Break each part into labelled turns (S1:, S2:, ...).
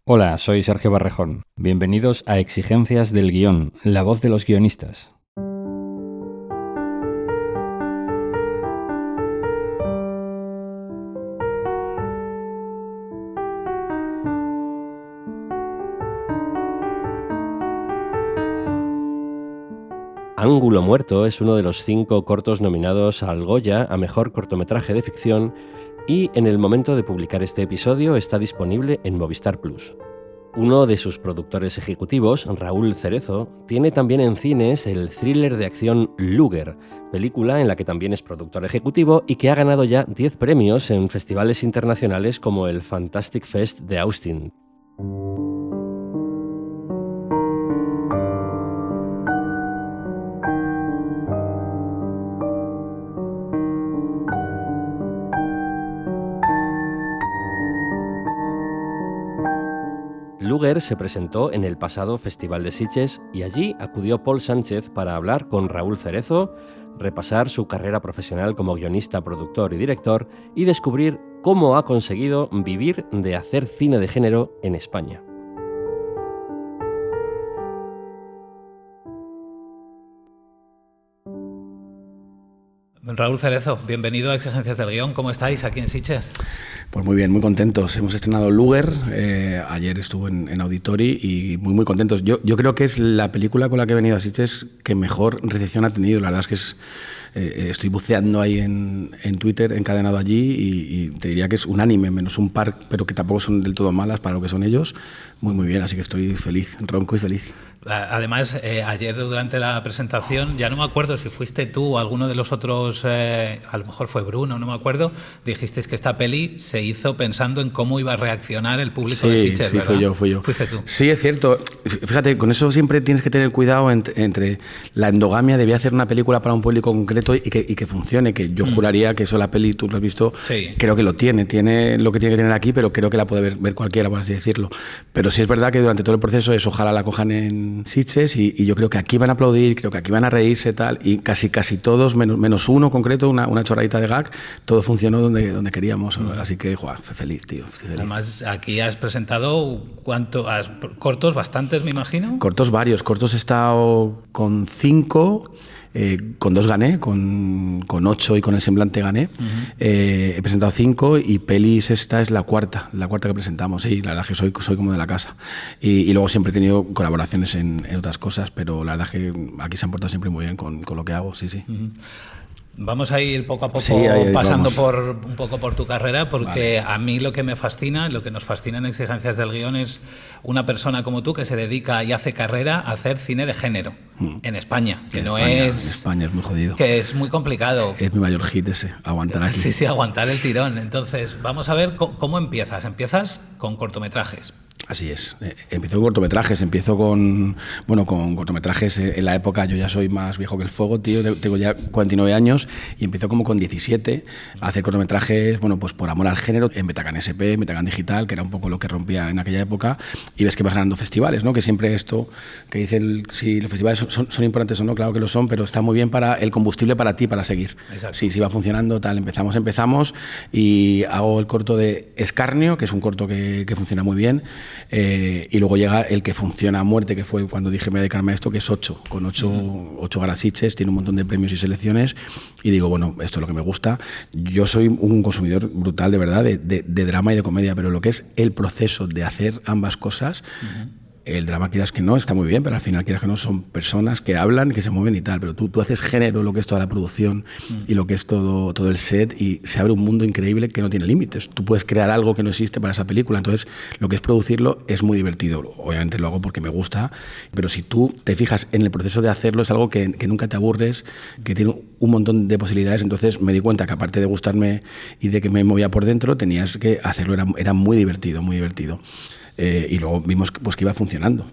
S1: Hola, soy Sergio Barrejón. Bienvenidos a Exigencias del Guión, la voz de los guionistas.
S2: Ángulo Muerto es uno de los 5 cortos nominados al Goya a Mejor Cortometraje de Ficción y en el momento de publicar este episodio está disponible en Movistar Plus. Uno de sus productores ejecutivos, Raúl Cerezo, tiene también en cines el thriller de acción Luger, película en la que también es productor ejecutivo y que ha ganado ya 10 premios en festivales internacionales como el Fantastic Fest de Austin. Luger se presentó en el pasado Festival de Sitges y allí acudió Paul Sánchez para hablar con Raúl Cerezo, repasar su carrera profesional como guionista, productor y director y descubrir cómo ha conseguido vivir de hacer cine de género en España.
S3: Raúl Cerezo, bienvenido a Exigencias del Guión. ¿Cómo estáis aquí en Sitges?
S4: Pues muy bien, muy contentos. Hemos estrenado Luger, ayer estuvo en Auditori y muy contentos. Yo creo que es la película con la que he venido a Sitges que mejor recepción ha tenido. La verdad es que estoy buceando ahí en Twitter, encadenado allí y te diría que es unánime, menos un par, pero que tampoco son del todo malas para lo que son ellos. Muy bien, así que estoy feliz, ronco y feliz.
S3: Además, ayer durante la presentación, ya no me acuerdo si fuiste tú o alguno de los otros, a lo mejor fue Bruno, no me acuerdo, dijisteis que esta peli se hizo pensando en cómo iba a reaccionar el público de Sitges,
S4: sí,
S3: ¿verdad?
S4: Fui yo.
S3: Fuiste tú.
S4: Sí, es cierto. Fíjate, con eso siempre tienes que tener cuidado entre la endogamia de voy a hacer una película para un público concreto y que funcione, que yo juraría que eso la peli, tú lo has visto,
S3: sí.
S4: Creo que lo tiene lo que tiene que tener aquí, pero creo que la puede ver cualquiera, por así decirlo. Pero sí es verdad que durante todo el proceso es ojalá la cojan en Sitges y yo creo que aquí van a aplaudir, creo que aquí van a reírse tal, y casi todos, menos uno concreto, una chorradita de gag, todo funcionó donde queríamos, así que feliz, tío, feliz.
S3: Además, aquí has presentado cortos bastantes, me imagino.
S4: Cortos varios, he estado con 5, con 2 gané, con 8 y con El semblante gané. He presentado 5 y pelis esta es la cuarta que presentamos. Sí, la verdad es que soy como de la casa. Y luego siempre he tenido colaboraciones en otras cosas, pero la verdad es que aquí se han portado siempre muy bien con lo que hago, sí.
S3: Vamos a ir poco a poco pasando un poco por tu carrera, porque a mí lo que me fascina, lo que nos fascina en Exigencias del Guión es una persona como tú que se dedica y hace carrera a hacer cine de género en España, que en
S4: España es muy jodido.
S3: Que es muy complicado.
S4: Es mi mayor hit ese, aguantar aquí.
S3: Sí, aguantar el tirón. Entonces, vamos a ver cómo empiezas. Empiezas con cortometrajes.
S4: Así es. Empiezo con cortometrajes, con cortometrajes en la época, yo ya soy más viejo que el fuego, tío, tengo ya 49 años y empiezo como con 17 a hacer cortometrajes, pues por amor al género, en Betacán SP, Betacán Digital, que era un poco lo que rompía en aquella época, y ves que vas ganando festivales, ¿no? Que siempre esto, que dicen si los festivales son importantes o no, claro que lo son, pero está muy bien para el combustible para ti, para seguir.
S3: Exacto.
S4: Sí, va funcionando, tal, empezamos y hago el corto de Escarnio, que es un corto que funciona muy bien. Y luego llega el que funciona a muerte, que fue cuando dije me voy a dedicarme a esto, que es 8, con 8 galas Sitges, tiene un montón de premios y selecciones, y digo, esto es lo que me gusta. Yo soy un consumidor brutal, de verdad, de drama y de comedia, pero lo que es el proceso de hacer ambas cosas, el drama, quieras que no, está muy bien, pero al final, quieras que no, son personas que hablan, que se mueven y tal, pero tú haces género, lo que es toda la producción y lo que es todo el set, y se abre un mundo increíble que no tiene límites. Tú puedes crear algo que no existe para esa película, entonces lo que es producirlo es muy divertido. Obviamente lo hago porque me gusta, pero si tú te fijas en el proceso de hacerlo, es algo que nunca te aburres, que tiene un montón de posibilidades. Entonces me di cuenta que, aparte de gustarme y de que me movía por dentro, tenías que hacerlo, era muy divertido, muy divertido. Y luego vimos que iba funcionando.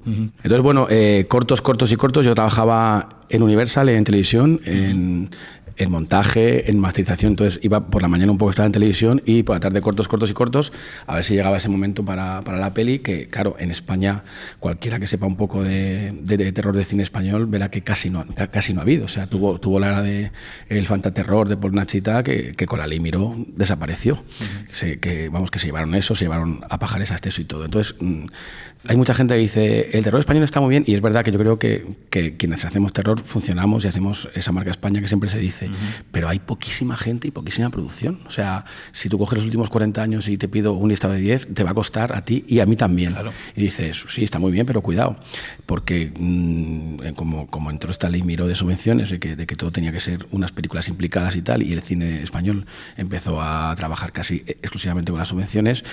S4: Entonces, cortos. Yo trabajaba en Universal, en televisión, en montaje, en masterización. Entonces iba por la mañana un poco, estaba en televisión, y por la tarde cortos, a ver si llegaba ese momento para la peli, que claro, en España cualquiera que sepa un poco de terror de cine español verá que casi no ha habido. O sea, tuvo la era de el fantaterror de Paul Nachita, que con la ley Miró desapareció. Que se llevaron eso, se llevaron a Pajares, a Esteso y todo. Entonces hay mucha gente que dice el terror español está muy bien, y es verdad que yo creo que quienes hacemos terror funcionamos y hacemos esa marca España que siempre se dice, pero hay poquísima gente y poquísima producción. O sea, si tú coges los últimos 40 años y te pido un listado de 10, te va a costar a ti y a mí también. Claro. Y dices, sí, está muy bien, pero cuidado, porque como entró esta ley Miró de subvenciones, de que todo tenía que ser unas películas implicadas y tal, y el cine español empezó a trabajar casi exclusivamente con las subvenciones,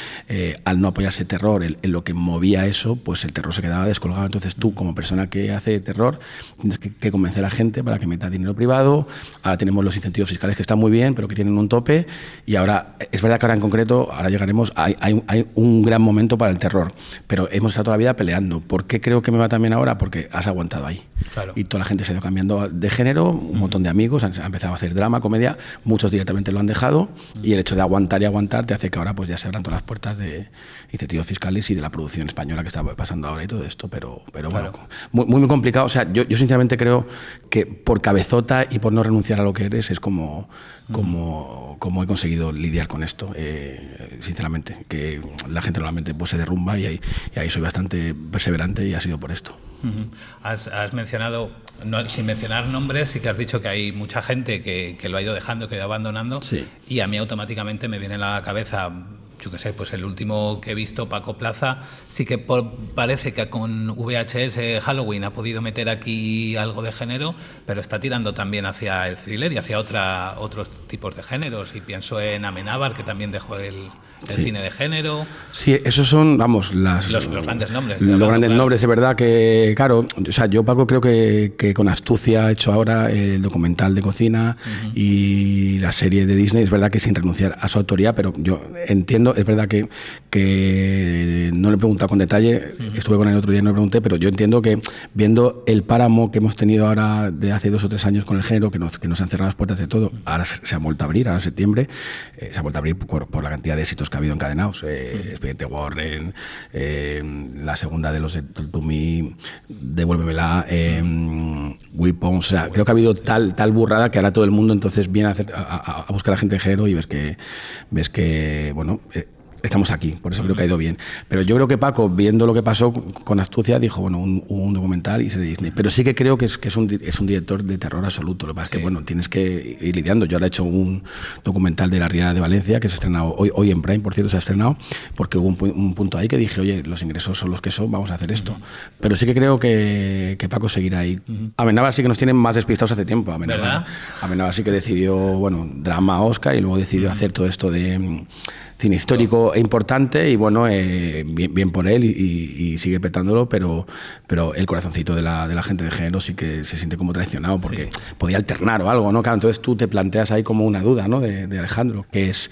S4: al no apoyarse terror en lo que movía eso, pues el terror se quedaba descolgado. Entonces tú, como persona que hace terror, tienes que convencer a la gente para que meta dinero privado. Ahora tenemos los incentivos fiscales que están muy bien, pero que tienen un tope, y ahora, es verdad que ahora en concreto, ahora llegaremos, hay un gran momento para el terror, pero hemos estado toda la vida peleando. ¿Por qué creo que me va también ahora? Porque has aguantado ahí. Claro. Y toda la gente se ha ido cambiando de género, un montón de amigos han empezado a hacer drama, comedia, muchos directamente lo han dejado, y el hecho de aguantar y aguantar te hace que ahora pues ya se abran todas las puertas de incentivos fiscales y de la producción española que está pasando ahora y todo esto, pero claro, bueno, muy complicado. O sea, yo sinceramente creo que por cabezota y por no renunciar a lo que eres es como he conseguido lidiar con esto, sinceramente, que la gente normalmente pues se derrumba, y ahí soy bastante perseverante, y ha sido por esto.
S3: Has mencionado, sin mencionar nombres, sí que has dicho que hay mucha gente que lo ha ido dejando, que ha ido abandonando, sí. Y a mí automáticamente me viene a la cabeza, yo qué sé, pues el último que he visto, Paco Plaza, sí que parece que con VHS Halloween ha podido meter aquí algo de género, pero está tirando también hacia el thriller y hacia otros tipos de géneros, y pienso en Amenábar, que también dejó el cine de género.
S4: Sí, esos son, vamos, los
S3: grandes nombres.
S4: Los grandes nombres, es verdad que, claro, o sea, yo, Paco, creo que con Astucia ha hecho ahora el documental de cocina y la serie de Disney, es verdad que sin renunciar a su autoría, pero yo entiendo. Es verdad que no le he preguntado con detalle, estuve con él el otro día y no le pregunté, pero yo entiendo que viendo el páramo que hemos tenido ahora de hace 2 o 3 años con el género, que nos han cerrado las puertas de todo, ahora se ha vuelto a abrir, ahora en septiembre, se ha vuelto a abrir por la cantidad de éxitos que ha habido encadenados. Expediente Warren, la segunda de los de Tumi, Devuélvemela, Weapons, o sea, creo que ha habido tal burrada que ahora todo el mundo entonces viene a buscar a la gente de género, y ves que bueno, estamos aquí, por eso creo que ha ido bien. Pero yo creo que Paco, viendo lo que pasó con Astucia, dijo, bueno, un documental y serie de Disney. Pero sí que creo que es un director de terror absoluto. Lo que pasa es que, bueno, tienes que ir lidiando. Yo ahora he hecho un documental de La Riera de Valencia, que se ha estrenado hoy en Prime, por cierto, se ha estrenado, porque hubo un punto ahí que dije, oye, los ingresos son los que son, vamos a hacer esto. Pero sí que creo que Paco seguirá ahí. Amenábar sí que nos tienen más despistados hace tiempo. Amenábar sí que decidió, bueno, drama, Oscar, y luego decidió hacer todo esto de cine histórico e importante, y bueno, bien por él, y sigue petándolo, pero el corazoncito de la gente de género sí que se siente como traicionado, porque podía alternar o algo, ¿no? Claro, entonces tú te planteas ahí como una duda, ¿no? de Alejandro, que es,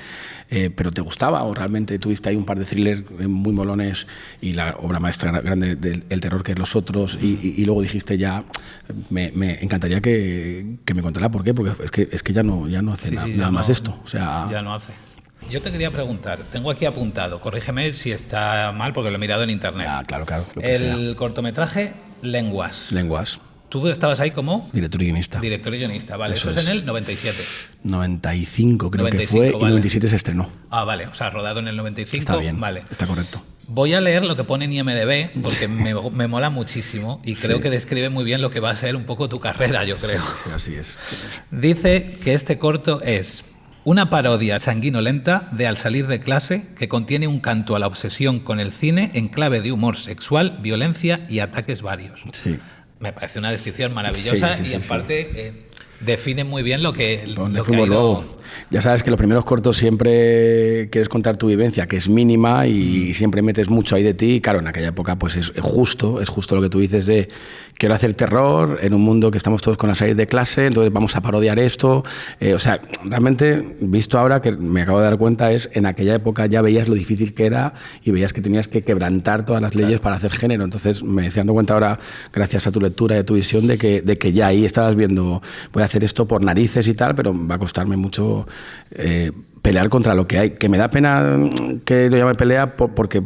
S4: ¿pero te gustaba, o realmente tuviste ahí un par de thrillers muy molones y la obra maestra grande del terror que es Los Otros, y luego dijiste ya, me encantaría que me contara por qué, porque es que ya no hace nada más de esto, o sea,
S3: ya no hace. Yo te quería preguntar, tengo aquí apuntado, corrígeme si está mal porque lo he mirado en internet.
S4: Claro,
S3: el cortometraje Lenguas. Tú estabas ahí como
S4: director y guionista.
S3: Vale, eso es en el 97.
S4: 95 creo que fue, vale. Y 97 se estrenó.
S3: Vale, o sea, rodado en el 95.
S4: Está bien,
S3: vale.
S4: Está correcto.
S3: Voy a leer lo que pone en IMDb porque me mola muchísimo y creo que describe muy bien lo que va a ser un poco tu carrera, yo creo.
S4: Sí, así es.
S3: Dice que este corto es una parodia sanguinolenta de Al salir de clase, que contiene un canto a la obsesión con el cine en clave de humor sexual, violencia y ataques varios.
S4: Sí.
S3: Me parece una descripción maravillosa y en parte define muy bien lo que
S4: fuimos luego. Ya sabes que los primeros cortos siempre quieres contar tu vivencia, que es mínima, y siempre metes mucho ahí de ti. Y claro, en aquella época pues es justo lo que tú dices de quiero hacer terror en un mundo que estamos todos con la salir de clase, entonces vamos a parodiar esto. O sea, realmente, visto ahora, que me acabo de dar cuenta, en aquella época ya veías lo difícil que era y veías que tenías que quebrantar todas las leyes para hacer género. Entonces me estoy dando cuenta ahora, gracias a tu lectura y a tu visión, de que ya ahí estabas viendo, voy a hacer hacer esto por narices y tal, pero va a costarme mucho pelear contra lo que hay. Que me da pena que lo llame pelea porque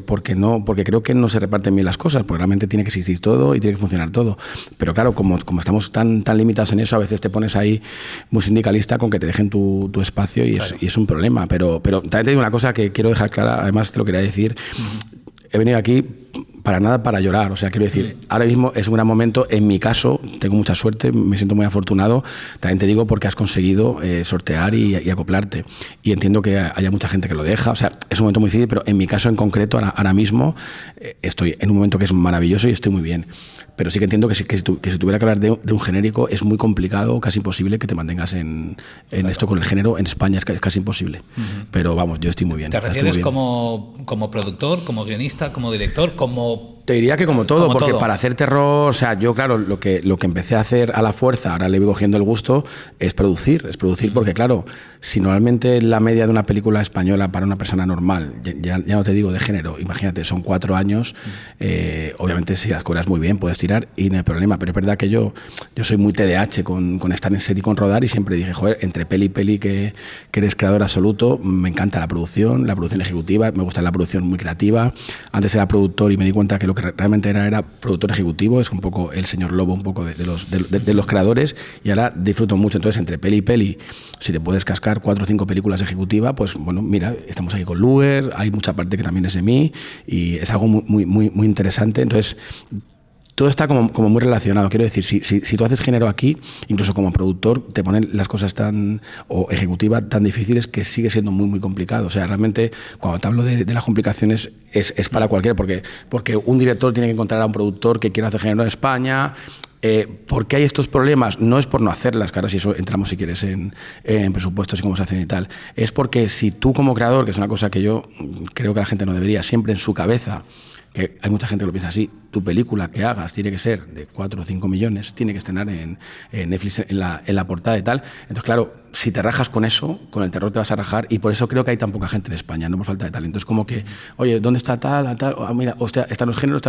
S4: creo que no se reparten bien las cosas, porque realmente tiene que existir todo y tiene que funcionar todo. Pero claro, como estamos tan limitados en eso, a veces te pones ahí muy sindicalista con que te dejen tu espacio y, claro, es un problema. Pero también te digo una cosa que quiero dejar clara, además te lo quería decir. He venido aquí para nada para llorar, o sea, quiero decir, ahora mismo es un gran momento, en mi caso, tengo mucha suerte, me siento muy afortunado, también te digo porque has conseguido sortear y acoplarte, y entiendo que haya mucha gente que lo deja, o sea, es un momento muy difícil, pero en mi caso en concreto, ahora mismo, estoy en un momento que es maravilloso y estoy muy bien. Pero sí que entiendo que si tuviera que hablar de un genérico, es muy complicado, casi imposible que te mantengas en claro, esto con el género. En España es casi imposible. Pero vamos, yo estoy muy bien.
S3: ¿Te refieres como productor, como guionista, como director, como...?
S4: Te diría que como todo, porque para hacer terror, o sea, yo claro, lo que empecé a hacer a la fuerza, ahora le voy cogiendo el gusto, es producir porque claro, si normalmente la media de una película española para una persona normal, ya no te digo de género, imagínate, son 4 años, obviamente si las cobras muy bien puedes tirar y no hay problema, pero es verdad que yo soy muy TDAH con estar en serie y con rodar y siempre dije, joder, entre peli y peli que eres creador absoluto, me encanta la producción ejecutiva, me gusta la producción muy creativa, antes era productor y me di cuenta que lo que realmente era productor ejecutivo, es un poco el señor Lobo un poco de los creadores, y ahora disfruto mucho. Entonces entre peli y peli, si te puedes cascar 4 o 5 películas ejecutivas, pues bueno, mira, estamos aquí con Luger, hay mucha parte que también es de mí y es algo muy interesante. Entonces todo está como muy relacionado. Quiero decir, si tú haces género aquí, incluso como productor, te ponen las cosas o ejecutiva tan difíciles que sigue siendo muy complicado. O sea, realmente, cuando te hablo de las complicaciones, es para cualquiera, porque un director tiene que encontrar a un productor que quiera hacer género en España. ¿Por qué hay estos problemas? No es por no hacerlas, claro, si eso entramos si quieres en presupuestos y cómo se hacen y tal. Es porque si tú como creador, que es una cosa que yo creo que la gente no debería, siempre en su cabeza, que hay mucha gente que lo piensa así, tu película que hagas tiene que ser de 4 o 5 millones, tiene que estrenar en Netflix en la portada y tal. Entonces, claro, si te rajas con eso, con el terror te vas a rajar, y por eso creo que hay tan poca gente en España, no por falta de talento. Es como que, oye, ¿dónde está tal? Mira, hostia, esta no es género,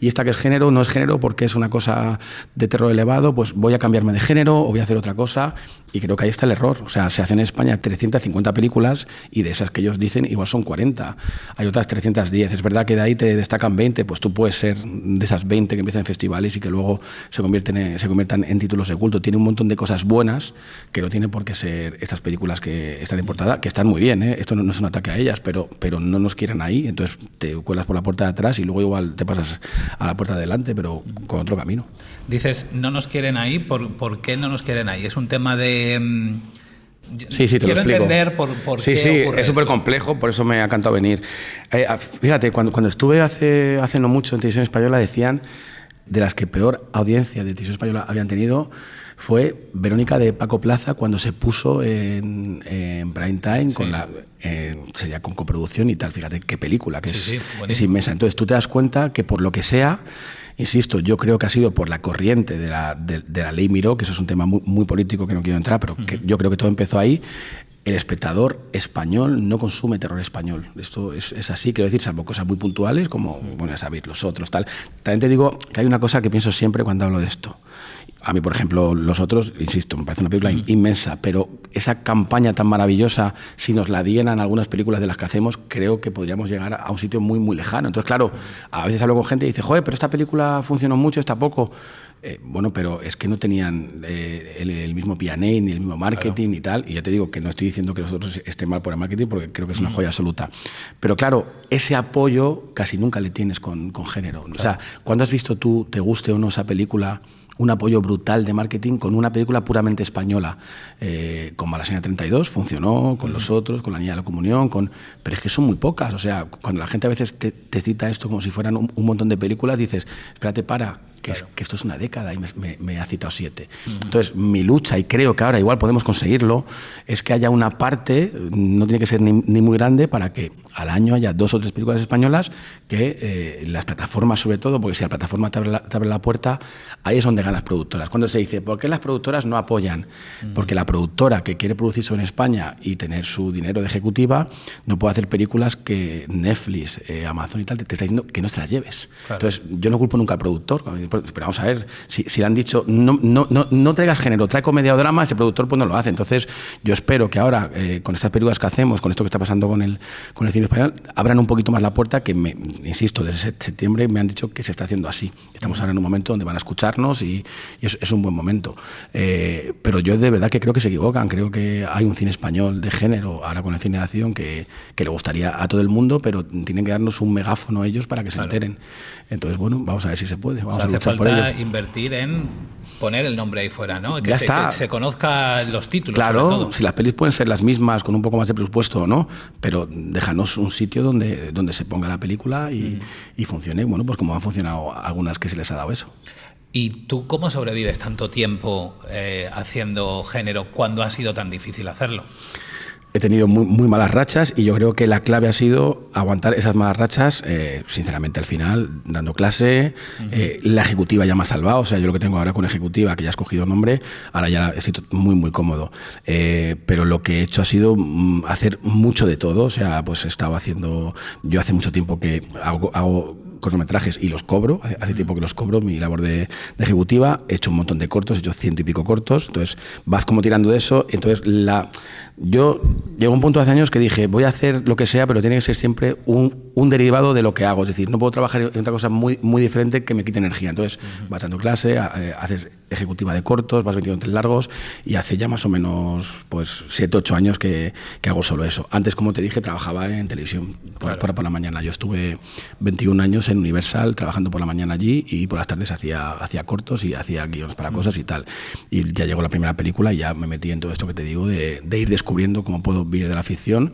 S4: y esta que es género no es género porque es una cosa de terror elevado, pues voy a cambiarme de género o voy a hacer otra cosa, y creo que ahí está el error. O sea, se hacen en España 350 películas y de esas que ellos dicen igual son 40. Hay otras 310. Es verdad que de ahí te destacan 20, pues tú puedes ser de esas 20 que empiezan en festivales y que luego se conviertan en títulos de culto. Tiene un montón de cosas buenas que no tiene por qué ser estas películas que están en portada, que están muy bien, ¿eh? Esto no es un ataque a ellas, pero no nos quieren ahí, entonces te cuelas por la puerta de atrás y luego igual te pasas a la puerta de delante, pero con otro camino.
S3: Dices, no nos quieren ahí, ¿por qué no nos quieren ahí? Es un tema de...
S4: Sí, te
S3: quiero
S4: lo explico.
S3: Entender por qué ocurre
S4: es súper complejo, por eso me ha encantado venir. Fíjate, cuando estuve hace no mucho en Televisión Española, decían de las que peor audiencia de Televisión Española habían tenido fue Verónica de Paco Plaza, cuando se puso en prime time, sí, sería con coproducción y tal. Fíjate qué película, que es inmensa. Entonces tú te das cuenta que por lo que sea, insisto, yo creo que ha sido por la corriente de la ley Miró, que eso es un tema muy político que no quiero entrar, pero que yo creo que todo empezó ahí. El espectador español no consume terror español. Esto es así, quiero decir, salvo cosas muy puntuales como, bueno, ya sabéis, Los Otros, tal. También te digo que hay una cosa que pienso siempre cuando hablo de esto. A mí, por ejemplo, Los Otros, insisto, me parece una película inmensa, pero esa campaña tan maravillosa, si nos la dieran algunas películas de las que hacemos, creo que podríamos llegar a un sitio muy lejano. Entonces, claro, a veces hablo con gente y dice, joder, pero esta película funcionó mucho, esta poco. Bueno, pero es que no tenían el mismo P&A ni el mismo marketing, claro, y tal, y ya te digo que no estoy diciendo que nosotros estén mal por el marketing porque creo que es una joya absoluta, pero claro, ese apoyo casi nunca le tienes con género, claro. O sea, ¿cuándo has visto tú, te guste o no esa película, un apoyo brutal de marketing con una película puramente española? Con Malasaña 32 funcionó, con Los Otros, con La Niña de la Comunión, pero es que son muy pocas. O sea, cuando la gente a veces te cita esto como si fueran un montón de películas, dices, espérate, que esto es una década y me ha citado 7. Entonces, mi lucha, y creo que ahora igual podemos conseguirlo, es que haya una parte, no tiene que ser ni muy grande, para que al año haya 2 o 3 películas españolas que las plataformas, sobre todo, porque si la plataforma te abre la puerta, ahí es donde manejan las productoras. Cuando se dice, ¿por qué las productoras no apoyan? Porque la productora que quiere producir eso en España y tener su dinero de ejecutiva no puede hacer películas que Netflix, Amazon y tal te está diciendo que no se las lleves. Claro. Entonces, yo no culpo nunca al productor, pero vamos a ver, si le han dicho no traigas género, trae comedia o drama, ese productor pues no lo hace. Entonces, yo espero que ahora, con estas películas que hacemos, con esto que está pasando con el cine español, abran un poquito más la puerta, que insisto, desde septiembre me han dicho que se está haciendo así. Estamos ahora en un momento donde van a escucharnos y es un buen momento. Pero yo de verdad que creo que se equivocan. Creo que hay un cine español de género, ahora con el cine de acción, que le gustaría a todo el mundo, pero tienen que darnos un megáfono a ellos para que se enteren. Entonces, bueno, vamos a ver si se puede. Vamos a luchar por ello.
S3: Hace falta invertir en poner el nombre ahí fuera, ¿no?
S4: Que se
S3: conozca los títulos.
S4: Claro, si las pelis pueden ser las mismas, con un poco más de presupuesto o no, pero déjanos un sitio donde se ponga la película y funcione, bueno, pues como han funcionado algunas que se les ha dado eso.
S3: ¿Y tú cómo sobrevives tanto tiempo haciendo género cuando ha sido tan difícil hacerlo?
S4: He tenido muy malas rachas y yo creo que la clave ha sido aguantar esas malas rachas, sinceramente al final, dando clase. La ejecutiva ya me ha salvado, o sea, yo lo que tengo ahora con ejecutiva, que ya has cogido nombre, ahora ya estoy muy cómodo. Pero lo que he hecho ha sido hacer mucho de todo, o sea, pues he estado haciendo, yo hace mucho tiempo que hago cortometrajes y los cobro, hace tiempo que los cobro, mi labor de ejecutiva, he hecho un montón de cortos, he hecho 100 y pico cortos, entonces vas como tirando de eso, entonces yo llegó un punto hace años que dije, voy a hacer lo que sea, pero tiene que ser siempre un derivado de lo que hago, es decir, no puedo trabajar en otra cosa muy diferente que me quite energía, entonces vas dando clase, haces ejecutiva de cortos, vas metiendo en largos y hace ya más o menos pues 7, 8 años que hago solo eso. Antes, como te dije, trabajaba en televisión por la mañana, yo estuve 21 años en Universal trabajando por la mañana allí y por las tardes hacía cortos y hacía guiones para cosas y tal. Y ya llegó la primera película y ya me metí en todo esto que te digo de ir descubriendo cómo puedo vivir de la ficción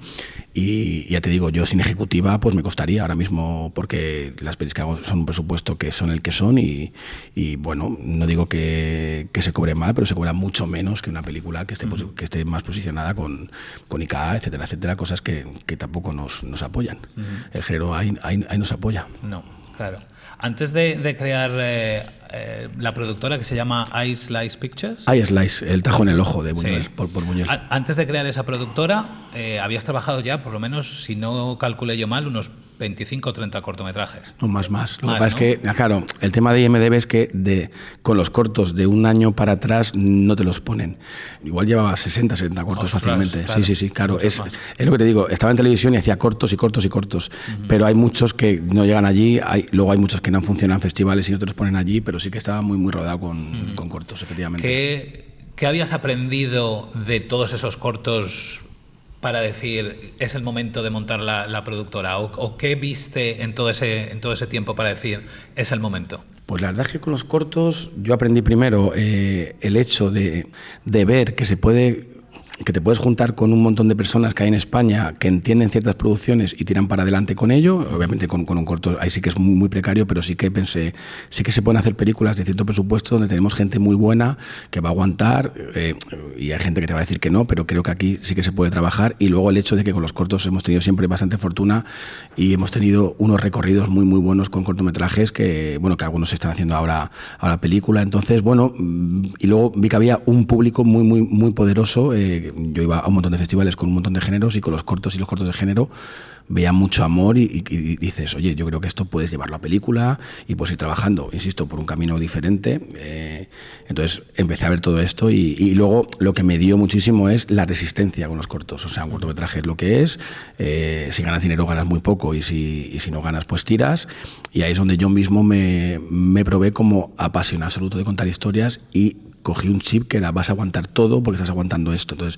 S4: y ya te digo, yo sin ejecutiva pues me costaría ahora mismo porque las pelis que hago son un presupuesto que son el que son y bueno, no digo que se cobre mal, pero se cobra mucho menos que una película que esté más posicionada con ICA, etcétera, cosas que tampoco nos apoyan. El género ahí nos apoya.
S3: No, claro. Antes de crear la productora que se llama iSlice Pictures.
S4: iSlice, el tajo en el ojo de Buñuel, sí. por Buñuel.
S3: Antes de crear esa productora, habías trabajado ya, por lo menos, si no calculé yo mal, unos 25 o 30 cortometrajes.
S4: No, más. Lo que pasa es que, claro, el tema de IMDb es que con los cortos de un año para atrás no te los ponen. Igual llevaba 60, 70 cortos fácilmente. Claro. Sí, claro. Es lo que te digo, estaba en televisión y hacía cortos, pero hay muchos que no llegan allí, luego hay muchos que no funcionan en festivales y no te los ponen allí, pero sí que estaba muy rodado con cortos, efectivamente.
S3: ¿Qué habías aprendido de todos esos cortos para decir, es el momento de montar la productora? ¿O qué viste en todo ese tiempo para decir, es el momento?
S4: Pues la verdad es que con los cortos yo aprendí primero el hecho de ver que te puedes juntar con un montón de personas que hay en España que entienden ciertas producciones y tiran para adelante con ello. Obviamente con un corto ahí sí que es muy precario, pero sí que pensé, sí que se pueden hacer películas de cierto presupuesto donde tenemos gente muy buena que va a aguantar y hay gente que te va a decir que no, pero creo que aquí sí que se puede trabajar. Y luego el hecho de que con los cortos hemos tenido siempre bastante fortuna y hemos tenido unos recorridos muy buenos con cortometrajes que algunos se están haciendo ahora película. Entonces, y luego vi que había un público muy poderoso. Yo iba a un montón de festivales con un montón de géneros y con los cortos de género veía mucho amor y dices, oye, yo creo que esto puedes llevarlo a película y puedes ir trabajando, insisto, por un camino diferente. Entonces empecé a ver todo esto y luego lo que me dio muchísimo es la resistencia con los cortos. O sea, un cortometraje es lo que es, si ganas dinero ganas muy poco y si no ganas pues tiras. Y ahí es donde yo mismo me probé como apasionado absoluto de contar historias y cogí un chip que era vas a aguantar todo porque estás aguantando esto. Entonces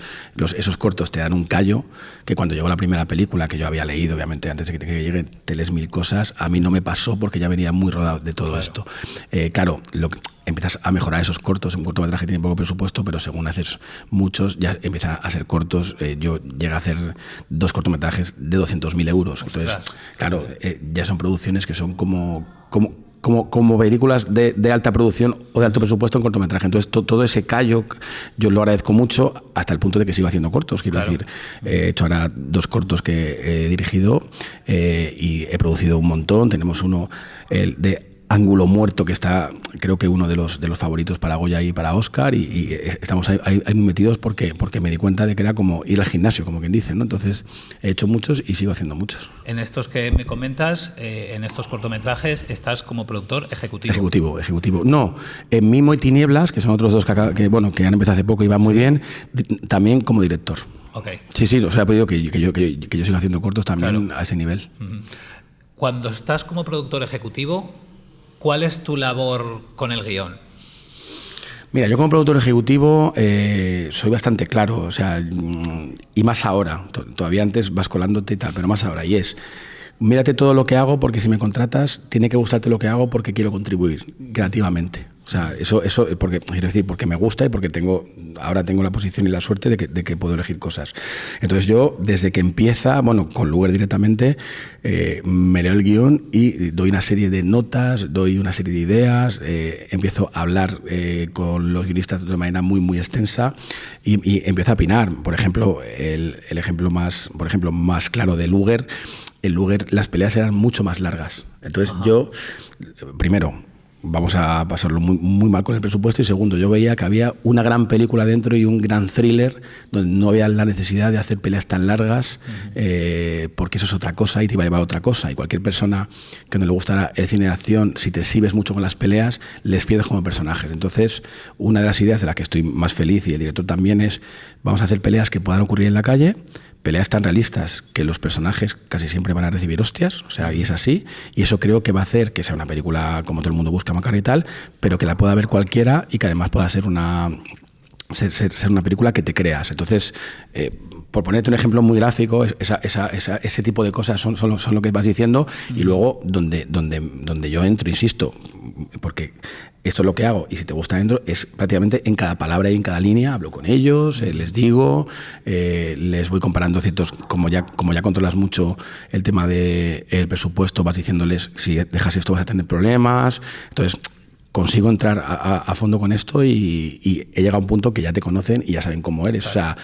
S4: esos cortos te dan un callo que cuando llegó la primera película, que yo había leído obviamente antes de que llegue, te lees 1000 cosas, a mí no me pasó porque ya venía muy rodado de todo esto. Claro, empiezas a mejorar esos cortos. Un cortometraje tiene poco presupuesto, pero según haces muchos ya empiezan a ser cortos. Yo llegué a hacer 2 cortometrajes de 200.000 euros. Entonces, claro, ya son producciones que son como películas de alta producción o de alto presupuesto en cortometraje. Entonces, todo ese callo yo lo agradezco mucho hasta el punto de que sigo haciendo cortos. Quiero decir, he hecho ahora 2 cortos que he dirigido y he producido un montón. Tenemos uno, el de Ángulo Muerto, que está, creo que uno de los favoritos para Goya y para Oscar, y estamos ahí muy metidos porque me di cuenta de que era como ir al gimnasio, como quien dice, ¿no? Entonces he hecho muchos y sigo haciendo muchos.
S3: En estos que me comentas, en estos cortometrajes, estás como productor ejecutivo.
S4: Ejecutivo. No, en Mimo y Tinieblas, que son otros dos que han empezado hace poco y van muy bien, también como director.
S3: Okay.
S4: Sí, o sea, he pedido que yo siga haciendo cortos también a ese nivel.
S3: Uh-huh. Cuando estás como productor ejecutivo, ¿cuál es tu labor con el guión?
S4: Mira, yo como productor ejecutivo soy bastante claro, o sea, y más ahora, todavía antes vas colándote y tal, pero más ahora, y es, mírate todo lo que hago porque si me contratas tiene que gustarte lo que hago porque quiero contribuir creativamente. O sea, eso porque, quiero decir, porque me gusta y porque ahora tengo la posición y la suerte de que puedo elegir cosas. Entonces yo, desde que empieza, con Luger directamente, me leo el guión y doy una serie de notas, doy una serie de ideas, empiezo a hablar con los guionistas de una manera muy, muy extensa y empiezo a opinar. Por ejemplo, el ejemplo más claro de Luger, en Luger las peleas eran mucho más largas. Entonces yo, primero, vamos a pasarlo muy, muy mal con el presupuesto, y segundo, yo veía que había una gran película dentro y un gran thriller donde no había la necesidad de hacer peleas tan largas, porque eso es otra cosa y te iba a llevar a otra cosa, y cualquier persona que no le gustara el cine de acción, si te exhibes mucho con las peleas, les pierdes como personajes. Entonces, una de las ideas de las que estoy más feliz, y el director también, es vamos a hacer peleas que puedan ocurrir en la calle, peleas tan realistas que los personajes casi siempre van a recibir hostias, o sea, y es así, y eso creo que va a hacer que sea una película como todo el mundo busca, Macarena y tal, pero que la pueda ver cualquiera y que además pueda ser una película que te creas. Entonces, por ponerte un ejemplo muy gráfico, ese tipo de cosas son lo que vas diciendo, y luego donde yo entro, insisto, porque esto es lo que hago, y si te gusta dentro, es prácticamente en cada palabra y en cada línea hablo con ellos, les digo, les voy comparando ciertos, como ya controlas mucho el tema del presupuesto, vas diciéndoles, si dejas esto vas a tener problemas. Entonces consigo entrar a fondo con esto y he llegado a un punto que ya te conocen y ya saben cómo eres. O sea,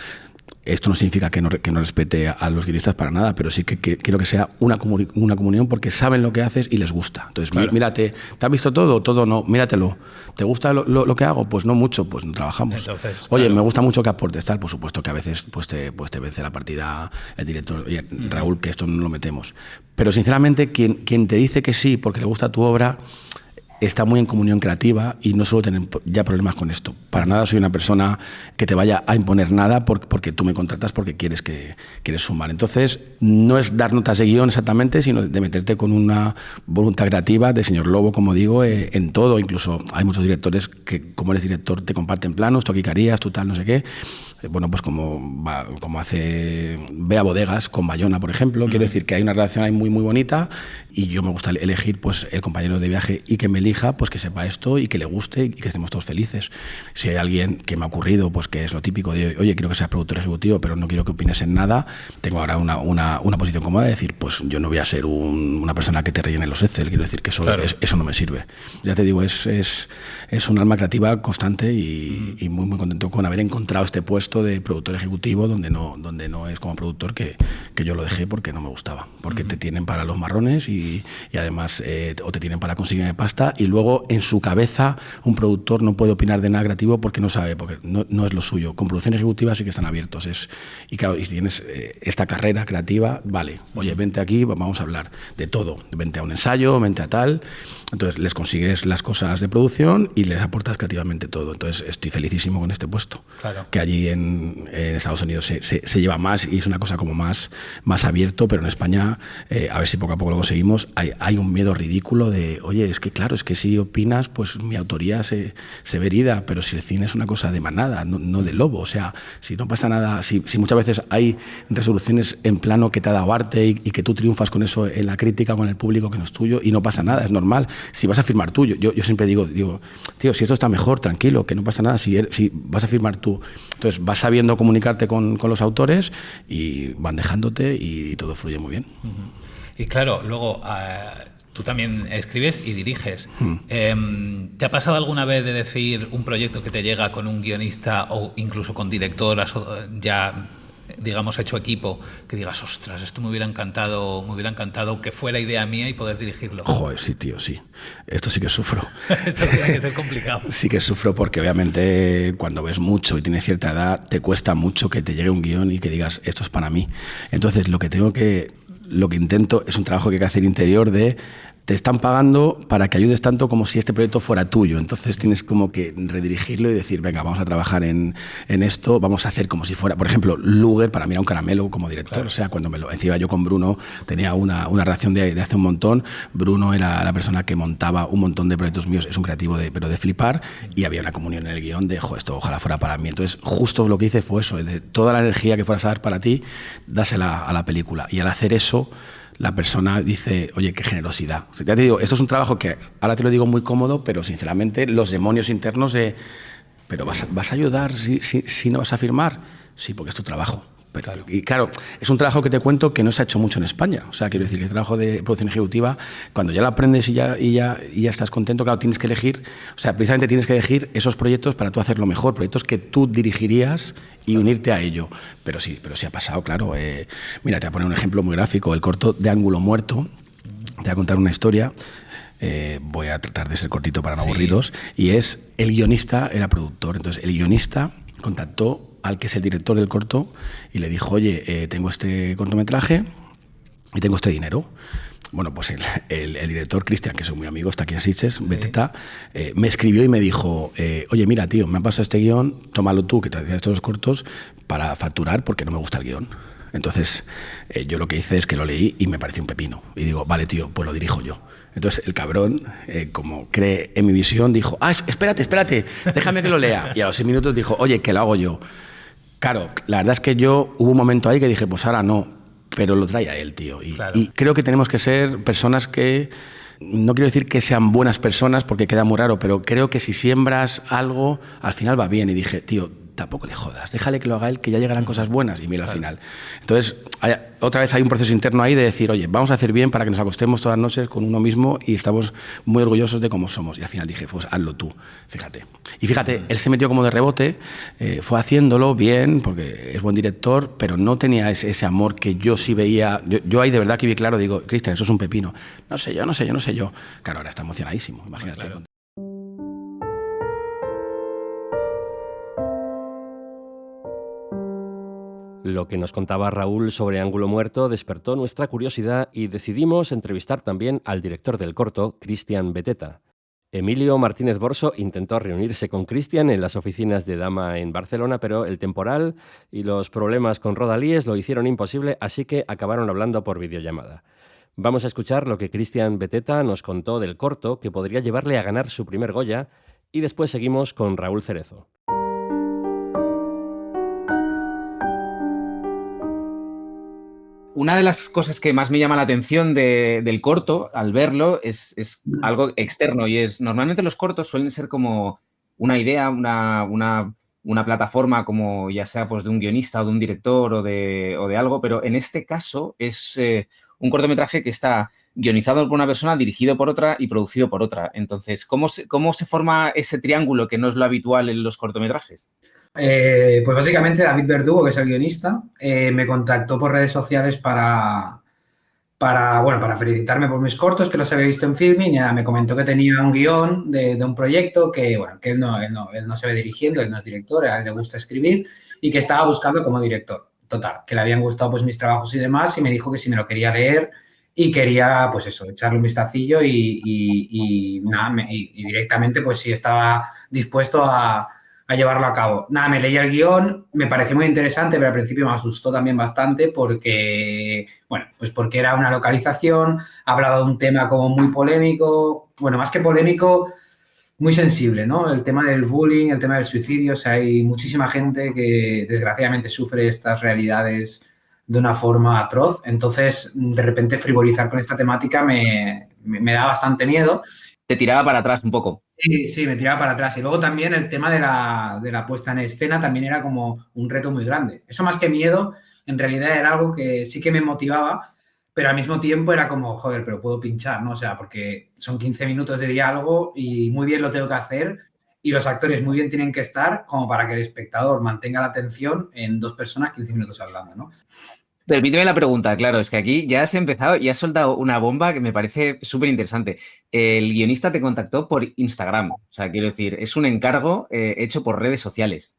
S4: esto no significa que no respete a los guionistas para nada, pero sí que quiero que sea una comunión, porque saben lo que haces y les gusta. Entonces, claro, mírate, ¿te has visto todo? Todo no, míratelo. ¿Te gusta lo que hago? Pues no mucho, pues no trabajamos. Entonces, oye, claro, me gusta mucho que aportes tal, por supuesto que a veces pues te vence la partida el director, oye, Raúl, que esto no lo metemos. Pero sinceramente, quien te dice que sí porque le gusta tu obra, está muy en comunión creativa y no suelo tener ya problemas con esto. Para nada soy una persona que te vaya a imponer nada porque tú me contratas porque quieres sumar. Entonces, no es dar notas de guión exactamente, sino de meterte con una voluntad creativa de señor Lobo, como digo, en todo. Incluso hay muchos directores que, como eres director, te comparten planos, tú aquí harías, tú tal, no sé qué. Bueno, pues como hace Bea Bodegas con Bayona, por ejemplo. Quiero decir que hay una relación ahí muy, muy bonita, y yo me gusta elegir pues el compañero de viaje y que me elija, pues que sepa esto y que le guste y que estemos todos felices. Si hay alguien que me ha ocurrido, pues que es lo típico de, oye, quiero que seas productor ejecutivo, pero no quiero que opines en nada, tengo ahora una posición cómoda de decir, pues yo no voy a ser una persona que te rellene los Excel. Quiero decir que eso no me sirve. Ya te digo, es un alma creativa constante y muy, muy contento con haber encontrado este puesto de productor ejecutivo donde no es como productor, que yo lo dejé porque no me gustaba, porque te tienen para los marrones y además o te tienen para conseguir pasta, y luego en su cabeza un productor no puede opinar de nada creativo porque no sabe, porque no es lo suyo. Con producción ejecutiva sí que están abiertos, y claro, y si tienes esta carrera creativa, vale, oye, vente aquí, vamos a hablar de todo, vente a un ensayo, vente a tal. Entonces les consigues las cosas de producción y les aportas creativamente todo. Entonces estoy felicísimo con este puesto. Claro. Que allí en Estados Unidos se lleva más y es una cosa como más abierto, pero en España, a ver si poco a poco lo conseguimos, hay un miedo ridículo de, oye, es que claro, es que si opinas, pues mi autoría se ve herida, pero si el cine es una cosa de manada, no de lobo. O sea, si no pasa nada, si muchas veces hay resoluciones en plano que te ha dado arte y que tú triunfas con eso en la crítica, con el público, que no es tuyo, y no pasa nada, es normal. Si vas a firmar tú, yo siempre digo, tío, si esto está mejor, tranquilo, que no pasa nada, si vas a firmar tú. Entonces vas sabiendo comunicarte con los autores y van dejándote y todo fluye muy bien.
S3: Y claro, luego tú también escribes y diriges. ¿Te ha pasado alguna vez de decir un proyecto que te llega con un guionista o incluso con director ya digamos, hecho equipo, que digas, ostras, esto me hubiera encantado que fuera idea mía y poder dirigirlo?
S4: Joder, sí, tío, sí. Esto sí que sufro.
S3: Esto tiene que ser complicado.
S4: Sí que sufro porque obviamente cuando ves mucho y tienes cierta edad, te cuesta mucho que te llegue un guión y que digas, esto es para mí. Entonces, lo que intento es un trabajo que hay que hacer interior de te están pagando para que ayudes tanto como si este proyecto fuera tuyo. Entonces tienes como que redirigirlo y decir, venga, vamos a trabajar en esto, vamos a hacer como si fuera... Por ejemplo, Luger para mí era un caramelo como director. Claro. O sea, cuando encima yo con Bruno tenía una relación de hace un montón. Bruno era la persona que montaba un montón de proyectos míos, es un creativo pero de flipar, y había una comunión en el guión de, esto ojalá fuera para mí. Entonces, justo lo que hice fue eso, de toda la energía que fueras a dar para ti, dásela a la película. Y al hacer eso, la persona dice, oye, qué generosidad. O sea, ya te digo, esto es un trabajo que ahora te lo digo muy cómodo, pero sinceramente los demonios internos de, pero vas a ayudar si no vas a firmar. Sí, porque es tu trabajo. Pero, claro. Y claro, es un trabajo que te cuento que no se ha hecho mucho en España. O sea, quiero decir que el trabajo de producción ejecutiva, cuando ya lo aprendes y ya estás contento, claro, tienes que elegir, o sea, precisamente tienes que elegir esos proyectos para tú hacerlo mejor, proyectos que tú dirigirías y unirte a ello. Pero sí ha pasado, claro. Mira, te voy a poner un ejemplo muy gráfico, el corto de Ángulo Muerto. Te voy a contar una historia. Voy a tratar de ser cortito para no aburriros. Y es, el guionista era productor, entonces el guionista contactó al que es el director del corto y le dijo, oye, tengo este cortometraje y tengo este dinero. Bueno, pues el director, Cristian, que soy muy amigo, está aquí en Sitges, sí. Beteta, me escribió y me dijo, oye, mira, tío, me han pasado este guión, tómalo tú, que te hacías estos los cortos, para facturar porque no me gusta el guión. Entonces, yo lo que hice es que lo leí y me pareció un pepino. Y digo, vale, tío, pues lo dirijo yo. Entonces, el cabrón, como cree en mi visión, dijo, espérate, déjame que lo lea. Y a los 6 minutos dijo, oye, que lo hago yo. Claro, la verdad es que hubo un momento ahí que dije, pues ahora no, pero lo traía él, tío.
S3: Claro.
S4: Y creo que tenemos que ser personas que, no quiero decir que sean buenas personas porque queda muy raro, pero creo que si siembras algo, al final va bien. Y dije, tío, tampoco le jodas, déjale que lo haga él, que ya llegarán cosas buenas. Y mira, al final. Entonces, otra vez hay un proceso interno ahí de decir, oye, vamos a hacer bien para que nos acostemos todas las noches con uno mismo y estamos muy orgullosos de cómo somos. Y al final dije, pues hazlo tú, fíjate. Y fíjate, él se metió como de rebote, fue haciéndolo bien, porque es buen director, pero no tenía ese amor que yo sí veía. Yo ahí de verdad que vi claro, digo, Cristian, eso es un pepino. No sé yo. Claro, ahora está emocionadísimo, imagínate. Claro.
S2: Lo que nos contaba Raúl sobre Ángulo Muerto despertó nuestra curiosidad y decidimos entrevistar también al director del corto, Cristian Beteta. Emilio Martínez Borso intentó reunirse con Cristian en las oficinas de Dama en Barcelona, pero el temporal y los problemas con Rodalíes lo hicieron imposible, así que acabaron hablando por videollamada. Vamos a escuchar lo que Cristian Beteta nos contó del corto, que podría llevarle a ganar su primer Goya, y después seguimos con Raúl Cerezo.
S5: Una de las cosas que más me llama la atención del corto, al verlo, es algo externo, y es, normalmente los cortos suelen ser como una idea, una plataforma, como ya sea pues de un guionista o de un director o de algo, pero en este caso es un cortometraje que está guionizado por una persona, dirigido por otra y producido por otra. Entonces, ¿cómo se forma ese triángulo que no es lo habitual en los cortometrajes?
S6: Pues básicamente David Verdugo, que es el guionista, me contactó por redes sociales para felicitarme por mis cortos, que los había visto en Filmin, y me comentó que tenía un guión de un proyecto que él no se ve dirigiendo, él no es director, a él le gusta escribir, y que estaba buscando como director. Total, que le habían gustado pues mis trabajos y demás, y me dijo que si me lo quería leer y quería, pues eso, echarle un vistacillo y directamente pues si estaba dispuesto a llevarlo a cabo. Nada, me leí el guión, me pareció muy interesante, pero al principio me asustó también bastante porque era una localización, hablaba de un tema como muy polémico, bueno, más que polémico, muy sensible, ¿no? El tema del bullying, el tema del suicidio, o sea, hay muchísima gente que desgraciadamente sufre estas realidades de una forma atroz, entonces de repente frivolizar con esta temática me da bastante miedo.
S5: Te tiraba para atrás un poco.
S6: Sí, me tiraba para atrás. Y luego también el tema de la puesta en escena también era como un reto muy grande. Eso más que miedo, en realidad era algo que sí que me motivaba, pero al mismo tiempo era como, joder, pero puedo pinchar, ¿no? O sea, porque son 15 minutos de diálogo y muy bien lo tengo que hacer y los actores muy bien tienen que estar como para que el espectador mantenga la atención en 2 personas 15 minutos hablando, ¿no?
S5: Permíteme la pregunta, claro, es que aquí ya has empezado y has soltado una bomba que me parece súper interesante. El guionista te contactó por Instagram, o sea, quiero decir, es un encargo hecho por redes sociales.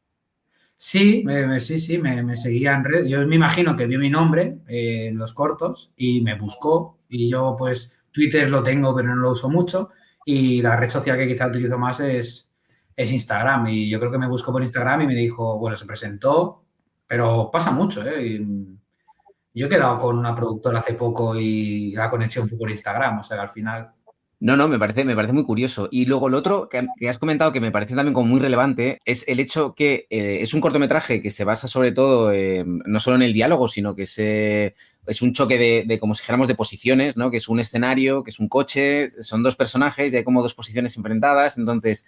S6: Sí, me seguía en red. Yo me imagino que vio mi nombre en los cortos y me buscó. Y yo, pues, Twitter lo tengo, pero no lo uso mucho. Y la red social que quizá utilizo más es Instagram. Y yo creo que me buscó por Instagram y me dijo, bueno, se presentó, pero pasa mucho, ¿eh? Y yo he quedado con una productora hace poco y la conexión fue por Instagram. O sea, al final...
S5: No, me parece muy curioso. Y luego lo otro que has comentado que me parece también como muy relevante es el hecho que es un cortometraje que se basa sobre todo no solo en el diálogo, sino que es un choque de como si dijéramos de posiciones, ¿no? Que es un escenario, que es un coche, son 2 personajes y hay como 2 posiciones enfrentadas. Entonces,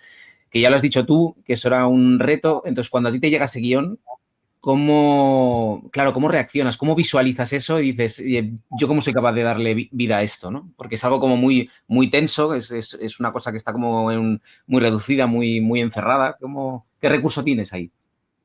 S5: que ya lo has dicho tú, que eso era un reto. Entonces, cuando a ti te llega ese guión, ¿cómo reaccionas? ¿Cómo visualizas eso? Y dices, ¿yo cómo soy capaz de darle vida a esto? ¿No? Porque es algo como muy, muy tenso, es una cosa que está como muy reducida, muy, muy encerrada. ¿Qué recurso tienes ahí?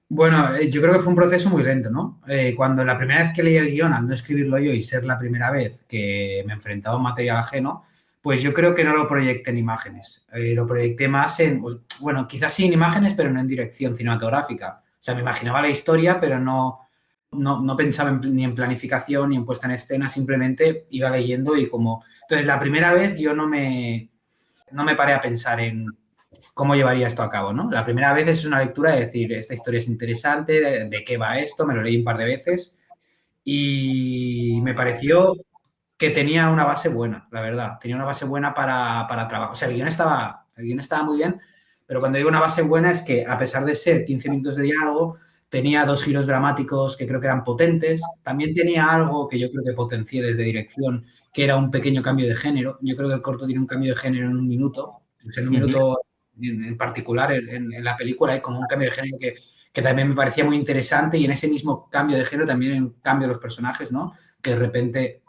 S6: Bueno, yo creo que fue un proceso muy lento, ¿no? Cuando la primera vez que leí el guión, al no escribirlo yo y ser la primera vez que me enfrentaba a un material ajeno, pues yo creo que no lo proyecté en imágenes. Lo proyecté más pues, bueno, quizás sí en imágenes, pero no en dirección cinematográfica. O sea, me imaginaba la historia, pero no pensaba ni en planificación ni en puesta en escena, simplemente iba leyendo y como... Entonces, la primera vez yo no me paré a pensar en cómo llevaría esto a cabo, ¿no? La primera vez es una lectura de decir, esta historia es interesante, de qué va esto, me lo leí un par de veces y me pareció que tenía una base buena, la verdad. Tenía una base buena para trabajar. O sea, el guión estaba muy bien, pero cuando digo una base buena es que a pesar de ser 15 minutos de diálogo, tenía 2 giros dramáticos que creo que eran potentes. También tenía algo que yo creo que potencié desde dirección, que era un pequeño cambio de género. Yo creo que el corto tiene un cambio de género en un minuto. En un minuto en particular, en la película hay como un cambio de género que también me parecía muy interesante y en ese mismo cambio de género también hay un cambio de los personajes, ¿no? Que de repente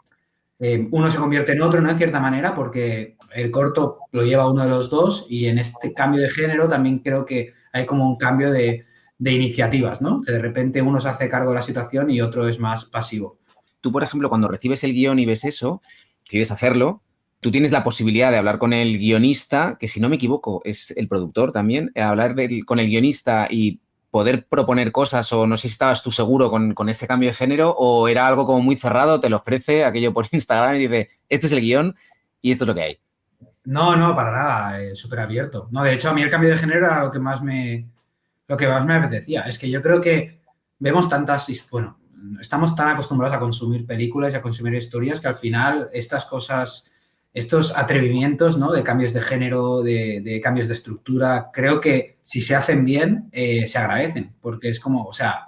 S6: uno se convierte en otro, ¿no? En cierta manera, porque el corto lo lleva uno de los dos y en este cambio de género también creo que hay como un cambio de iniciativas, ¿no? Que de repente uno se hace cargo de la situación y otro es más pasivo.
S5: Tú, por ejemplo, cuando recibes el guión y ves eso, quieres hacerlo, tú tienes la posibilidad de hablar con el guionista, que si no me equivoco es el productor también, hablar con el guionista y poder proponer cosas, o no sé si estabas tú seguro con ese cambio de género o era algo como muy cerrado, te lo ofrece aquello por Instagram y dice, este es el guión y esto es lo que hay.
S6: No, para nada, súper abierto. No, de hecho, a mí el cambio de género era lo que más me apetecía. Es que yo creo que vemos bueno, estamos tan acostumbrados a consumir películas y a consumir historias que al final estas cosas, estos atrevimientos, ¿no? De cambios de género, de cambios de estructura, creo que si se hacen bien, se agradecen, porque es como, o sea,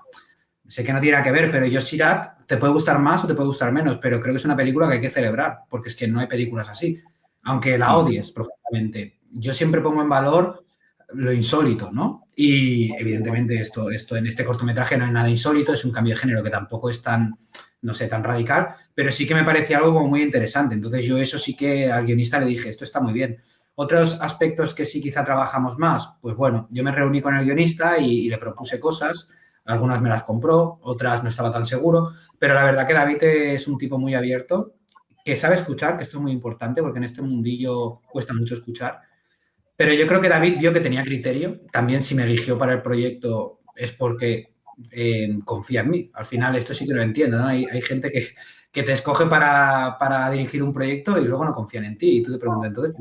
S6: sé que no tiene nada que ver, pero yo Sirat te puede gustar más o te puede gustar menos, pero creo que es una película que hay que celebrar, porque es que no hay películas así, aunque la odies profundamente. Yo siempre pongo en valor lo insólito, ¿no? Y evidentemente esto en este cortometraje no es nada insólito, es un cambio de género que tampoco es tan, no sé, tan radical, pero sí que me parecía algo como muy interesante. Entonces yo eso sí que al guionista le dije, esto está muy bien. Otros aspectos que sí quizá trabajamos más, pues bueno, yo me reuní con el guionista y le propuse cosas, algunas me las compró, otras no estaba tan seguro, pero la verdad que David es un tipo muy abierto, que sabe escuchar, que esto es muy importante porque en este mundillo cuesta mucho escuchar. Pero yo creo que David vio que tenía criterio. También si me eligió para el proyecto es porque confía en mí. Al final esto sí que lo entiendo, ¿no? Hay gente que te escoge para dirigir un proyecto y luego no confían en ti. Y tú te preguntas, entonces,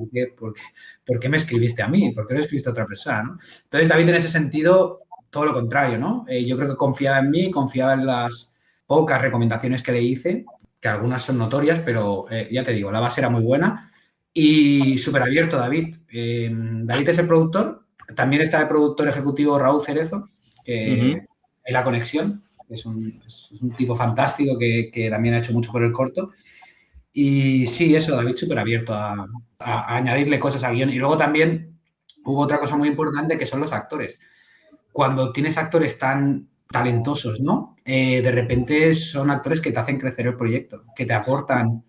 S6: ¿por qué me escribiste a mí? ¿Por qué no escribiste a otra persona? ¿No? Entonces David en ese sentido, todo lo contrario, ¿no? Yo creo que confiaba en mí, confiaba en las pocas recomendaciones que le hice, que algunas son notorias, pero ya te digo, la base era muy buena. Y súper abierto, David. David es el productor. También está el productor ejecutivo Raúl Cerezo, en La Conexión. Es un tipo fantástico que también ha hecho mucho por el corto. Y sí, eso, David súper abierto a añadirle cosas al guión. Y luego también hubo otra cosa muy importante que son los actores. Cuando tienes actores tan talentosos, ¿no? De repente son actores que te hacen crecer el proyecto, que te aportan...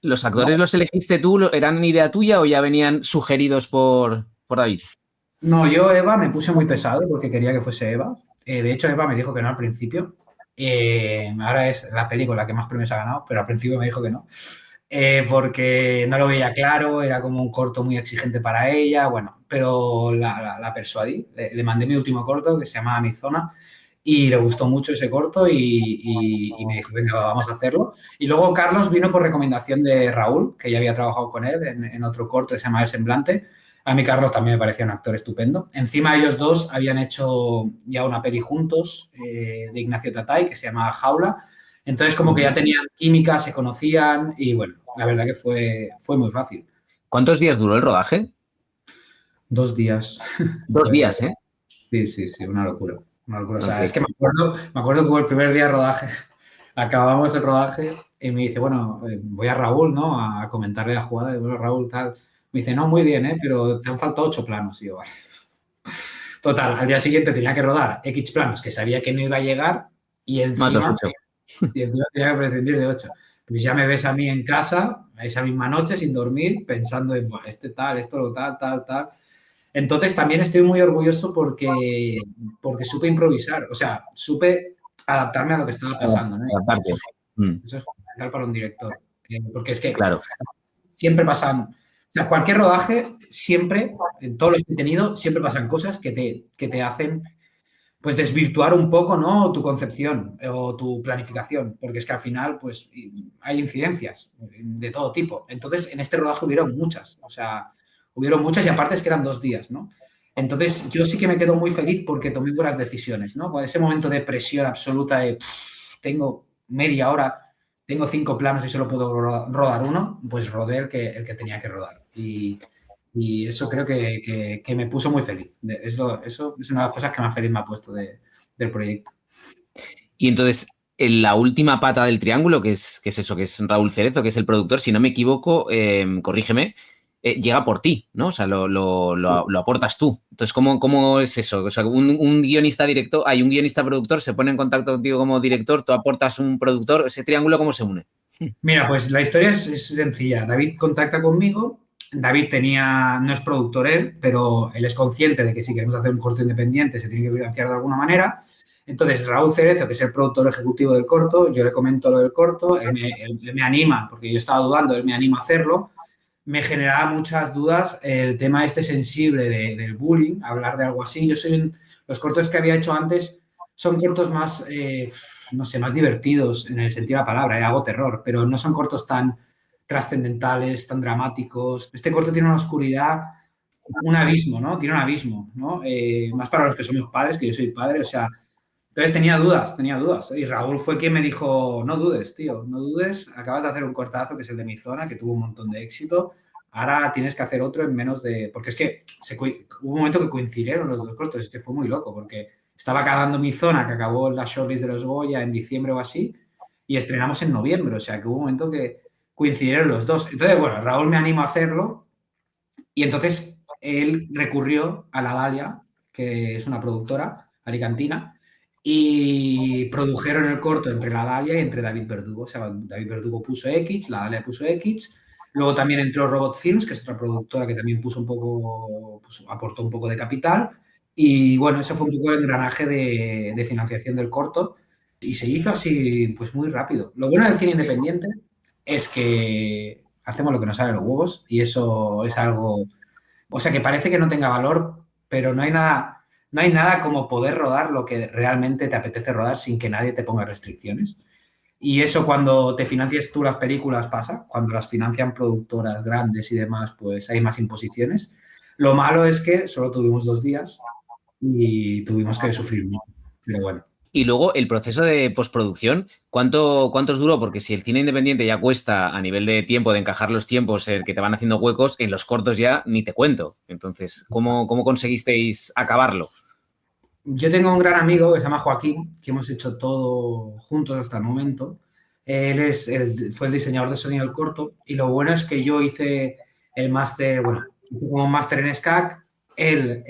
S5: ¿Los actores los elegiste tú? ¿Eran idea tuya o ya venían sugeridos por David?
S6: No, yo Eva me puse muy pesado porque quería que fuese Eva. De hecho, Eva me dijo que no al principio. Ahora es la película que más premios ha ganado, pero al principio me dijo que no. Porque no lo veía claro, era como un corto muy exigente para ella, bueno, pero la persuadí. Le mandé mi último corto que se llama Mi Zona y le gustó mucho ese corto y me dijo, venga, vamos a hacerlo. Y luego Carlos vino por recomendación de Raúl, que ya había trabajado con él en otro corto que se llama El Semblante. A mí Carlos también me parecía un actor estupendo. Encima ellos dos habían hecho ya una peli juntos de Ignacio Tatay que se llama Jaula. Entonces como que ya tenían química, se conocían y bueno, la verdad que fue muy fácil.
S5: ¿Cuántos días duró el rodaje?
S6: 2 días.
S5: 2 días, ¿eh?
S6: Sí, una locura. Una locura. O sea, es que me acuerdo que hubo el primer día de rodaje, acabamos el rodaje y me dice, bueno, voy a Raúl, ¿no? A comentarle la jugada. Y bueno, Raúl, tal. Me dice, no, muy bien, pero te han faltado 8 planos. Y yo, vale. Total, al día siguiente tenía que rodar X planos que sabía que no iba a llegar y encima tenía que prescindir de 8. Pues ya me ves a mí en casa, esa misma noche, sin dormir, pensando en, bueno, esto lo tal. Entonces también estoy muy orgulloso porque supe improvisar, o sea, supe adaptarme a lo que estaba pasando, ¿no? Eso es fundamental para un director, porque es que
S5: claro,
S6: siempre pasan, o sea, cualquier rodaje, siempre, en todos los que he tenido, siempre pasan cosas que te hacen pues desvirtuar un poco, ¿no? Tu concepción o tu planificación, porque es que al final, pues, hay incidencias de todo tipo. Entonces, en este rodaje hubieron muchas, y aparte es que eran 2 días, ¿no? Entonces, yo sí que me quedo muy feliz porque tomé buenas decisiones, ¿no? Con ese momento de presión absoluta de tengo media hora, tengo 5 planos y solo puedo rodar uno, pues rodé el que tenía que rodar. Y eso creo que me puso muy feliz. Eso es una de las cosas que más feliz me ha puesto del proyecto.
S5: Y entonces, en la última pata del triángulo, que es eso, que es Raúl Cerezo, que es el productor, si no me equivoco, corrígeme, llega por ti, ¿no? O sea, lo aportas tú. Entonces, ¿cómo es eso? O sea, un guionista director, un guionista productor se pone en contacto contigo como director, tú aportas un productor, ¿ese triángulo cómo se une?
S6: Mira, pues la historia es sencilla. David contacta conmigo. David no es productor él, pero él es consciente de que si queremos hacer un corto independiente se tiene que financiar de alguna manera. Entonces, Raúl Cerezo, que es el productor ejecutivo del corto, yo le comento lo del corto, él me anima, porque yo estaba dudando, él me anima a hacerlo. Me generaba muchas dudas el tema sensible del bullying, hablar de algo así. Los cortos que había hecho antes son cortos más, no sé, más divertidos en el sentido de la palabra, hago terror, pero no son cortos tan trascendentales, tan dramáticos. Este corto tiene una oscuridad, un abismo, ¿no? Tiene un abismo, ¿no? Más para los que somos padres, que yo soy padre, o sea, entonces tenía dudas. Y Raúl fue quien me dijo, no dudes, tío, no dudes, acabas de hacer un cortazo que es el de Mi Zona, que tuvo un montón de éxito, ahora tienes que hacer otro en menos de... Porque es que hubo un momento que coincidieron los 2 cortos, es que fue muy loco, porque estaba acabando Mi Zona, que acabó la shortlist de los Goya en diciembre o así, y estrenamos en noviembre, o sea, que hubo un momento que coincidieron los 2. Entonces, bueno, Raúl me animó a hacerlo y entonces él recurrió a La Dalia, que es una productora alicantina, y produjeron el corto entre La Dalia y entre David Verdugo. O sea, David Verdugo puso X, La Dalia puso X. Luego también entró Robot Films, que es otra productora que también aportó un poco de capital. Y bueno, ese fue un poco el engranaje de financiación del corto. Y se hizo así, pues muy rápido. Lo bueno del cine independiente es que hacemos lo que nos sale de los huevos y eso es algo, o sea, que parece que no tenga valor, pero no hay nada como poder rodar lo que realmente te apetece rodar sin que nadie te ponga restricciones. Y eso cuando te financias tú las películas pasa, cuando las financian productoras grandes y demás, pues hay más imposiciones. Lo malo es que solo tuvimos 2 días y tuvimos que sufrir mucho, pero bueno.
S5: Y luego el proceso de postproducción, ¿cuántos duró? Porque si el cine independiente ya cuesta a nivel de tiempo, de encajar los tiempos, el que te van haciendo huecos, en los cortos ya ni te cuento. Entonces, ¿cómo conseguisteis acabarlo?
S6: Yo tengo un gran amigo que se llama Joaquín, que hemos hecho todo juntos hasta el momento. Él fue el diseñador de sonido del corto y lo bueno es que yo hice el máster, como máster en SCAC, él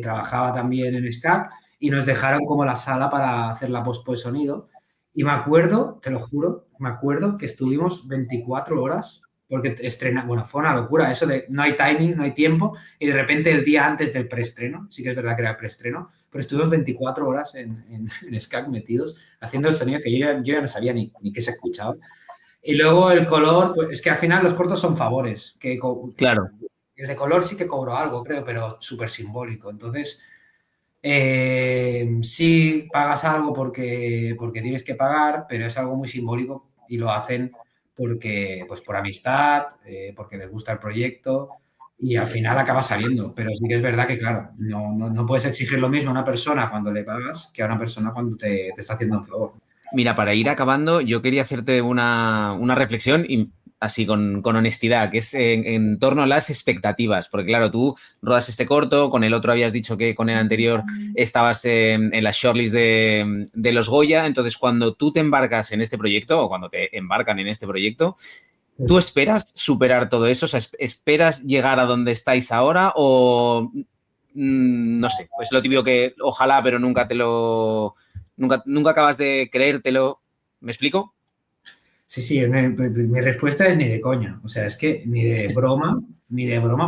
S6: trabajaba también en SCAC y nos dejaron como la sala para hacer la postpo de sonido. Y me acuerdo, te lo juro, que estuvimos 24 horas porque fue una locura eso de no hay timing, no hay tiempo, y de repente el día antes del preestreno, sí que es verdad que era el preestreno, pero estuvimos 24 horas en SCAC metidos haciendo el sonido que yo ya no sabía ni qué se escuchaba. Y luego el color, pues es que al final los cortos son favores.
S5: Claro.
S6: El de color sí que cobró algo, creo, pero súper simbólico. Entonces, sí pagas algo porque tienes que pagar, pero es algo muy simbólico y lo hacen porque, pues por amistad, porque les gusta el proyecto y al final acaba saliendo. Pero sí que es verdad que, claro, no puedes exigir lo mismo a una persona cuando le pagas que a una persona cuando te está haciendo un favor.
S5: Mira, para ir acabando, yo quería hacerte una reflexión y así con honestidad, que es en torno a las expectativas. Porque claro, tú rodas este corto, con el otro habías dicho que con el anterior estabas en la shortlist de los Goya. Entonces, cuando tú te embarcas en este proyecto o cuando te embarcan en este proyecto, ¿tú esperas superar todo eso? O sea, ¿esperas llegar a donde estáis ahora o no sé? Pues lo típico que ojalá, pero nunca te lo... Nunca acabas de creértelo. ¿Me explico?
S6: Sí, mi respuesta es ni de coña. O sea, es que ni de broma,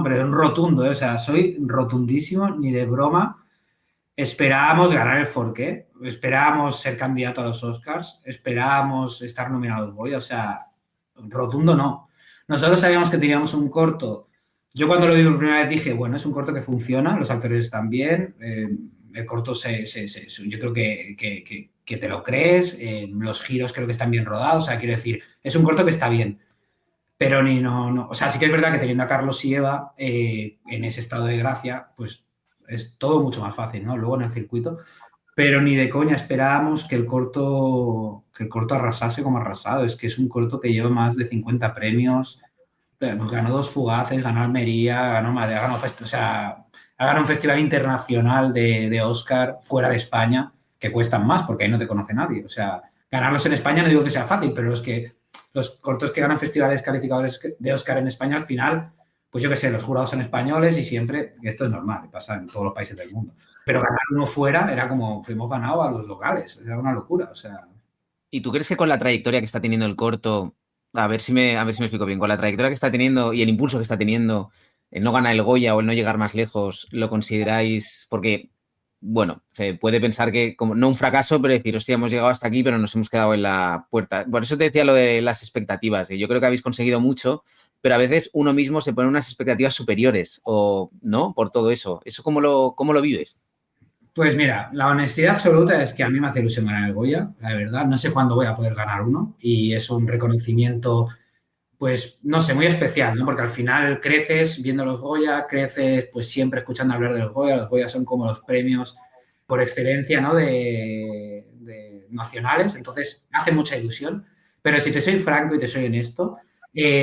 S6: pero es un rotundo, ¿eh? O sea, soy rotundísimo, ni de broma. Esperábamos ganar el Forqué, esperábamos ser candidato a los Oscars, esperábamos estar nominados Goya, o sea, rotundo no. Nosotros sabíamos que teníamos un corto. Yo cuando lo vi por primera vez dije, bueno, es un corto que funciona, los actores están bien, el corto yo creo que te lo crees, los giros creo que están bien rodados, o sea, quiero decir, es un corto que está bien, pero o sea, sí que es verdad que teniendo a Carlos y Eva en ese estado de gracia, pues es todo mucho más fácil, ¿no? Luego en el circuito, pero ni de coña esperábamos que el corto arrasase como ha arrasado, es que es un corto que lleva más de 50 premios, ganó 2 Fugaces, ganó Almería, ganó Madrid, o sea, ha ganado un festival internacional de Oscar fuera de España, que cuestan más porque ahí no te conoce nadie. O sea, ganarlos en España no digo que sea fácil, pero es que los cortos que ganan festivales calificadores de Oscar en España, al final, pues yo qué sé, los jurados son españoles y siempre, esto es normal, pasa en todos los países del mundo. Pero ganar uno fuera era como, fuimos ganado a los locales, era una locura, o sea...
S5: ¿Y tú crees que con la trayectoria que está teniendo el corto, a ver si me explico bien, con la trayectoria que está teniendo y el impulso que está teniendo, el no ganar el Goya o el no llegar más lejos, lo consideráis? Porque, bueno, se puede pensar que, como no un fracaso, pero decir, hostia, hemos llegado hasta aquí, pero nos hemos quedado en la puerta. Por eso te decía lo de las expectativas, y yo creo que habéis conseguido mucho, pero a veces uno mismo se pone unas expectativas superiores, o no, por todo eso. ¿Eso cómo lo vives?
S6: Pues mira, la honestidad absoluta es que a mí me hace ilusión ganar el Goya, la verdad. No sé cuándo voy a poder ganar uno y es un reconocimiento, pues, no sé, muy especial, ¿no? Porque al final creces viendo los Goya, creces pues siempre escuchando hablar de los Goya. Los Goya son como los premios por excelencia, ¿no? De nacionales, entonces hace mucha ilusión. Pero si te soy franco y te soy honesto,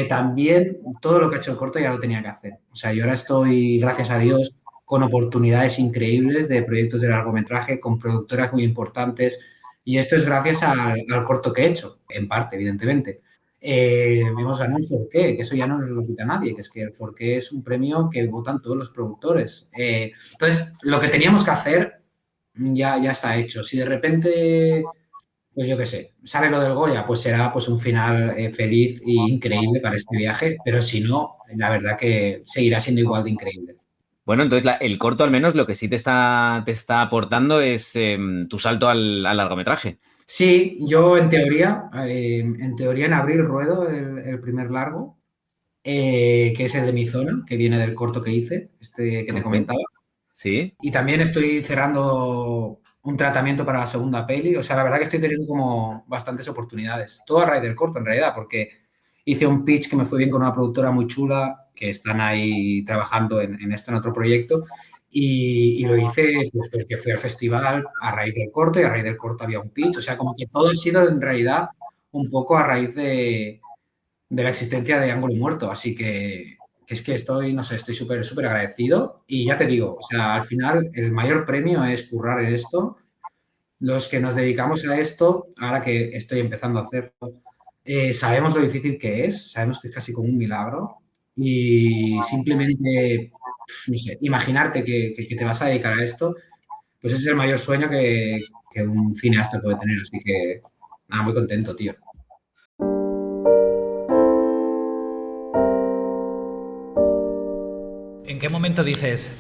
S6: también todo lo que ha hecho el corto ya lo tenía que hacer. O sea, yo ahora estoy, gracias a Dios, con oportunidades increíbles de proyectos de largometraje, con productoras muy importantes, y esto es gracias al corto que he hecho, en parte, evidentemente. Hemos ganado el Forqué, que eso ya no nos lo quita nadie, que es que el Forqué es un premio que votan todos los productores. Entonces, lo que teníamos que hacer ya está hecho. Si de repente, pues yo qué sé, sale lo del Goya, pues será pues un final feliz e increíble para este viaje, pero si no, la verdad que seguirá siendo igual de increíble.
S5: Bueno, entonces el corto al menos lo que sí te está aportando es tu salto al largometraje.
S6: Sí, yo en teoría en abril ruedo el primer largo, que es el de Mi Zona, que viene del corto que hice, este que te comentaba.
S5: Sí.
S6: Y también estoy cerrando un tratamiento para la segunda peli. O sea, la verdad que estoy teniendo como bastantes oportunidades. Todo a raíz del corto, en realidad, porque hice un pitch que me fue bien con una productora muy chula, que están ahí trabajando en esto, en otro proyecto. Y lo hice pues, porque fui al festival a raíz del corto y a raíz del corto había un pitch. O sea, como que todo ha sido en realidad un poco a raíz de la existencia de Ángulo Muerto. Así que es que estoy, no sé, estoy súper, súper agradecido. Y ya te digo, o sea, al final el mayor premio es currar en esto. Los que nos dedicamos a esto, ahora que estoy empezando a hacerlo, sabemos lo difícil que es, sabemos que es casi como un milagro. Y simplemente, no sé, imaginarte que te vas a dedicar a esto, pues ese es el mayor sueño que un cineasta puede tener. Así que, nada, muy contento, tío.
S3: qué momento dices,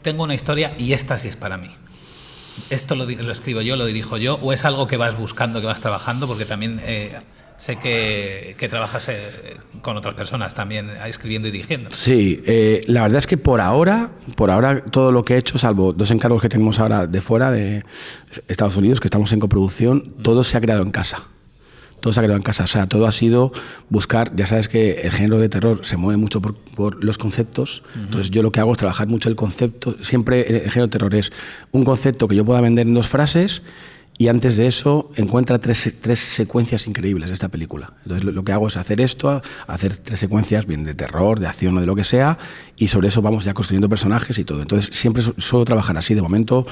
S3: tengo una historia y esta sí es para mí? ¿Esto lo escribo yo, lo dirijo yo? ¿O es algo que vas buscando, que vas trabajando? Porque también sé que trabajas con otras personas también escribiendo y dirigiendo.
S4: Sí, la verdad es que por ahora todo lo que he hecho, salvo 2 encargos que tenemos ahora de fuera, de Estados Unidos, que estamos en coproducción, todo se ha creado en casa. Todo se ha creado en casa, o sea, todo ha sido buscar, ya sabes que el género de terror se mueve mucho por los conceptos, entonces yo lo que hago es trabajar mucho el concepto, siempre el género de terror es un concepto que yo pueda vender en 2 frases y antes de eso encuentra 3 secuencias increíbles de esta película. Entonces lo que hago es hacer esto, hacer 3 secuencias, bien de terror, de acción o de lo que sea, y sobre eso vamos ya construyendo personajes y todo. Entonces siempre suelo trabajar así. De momento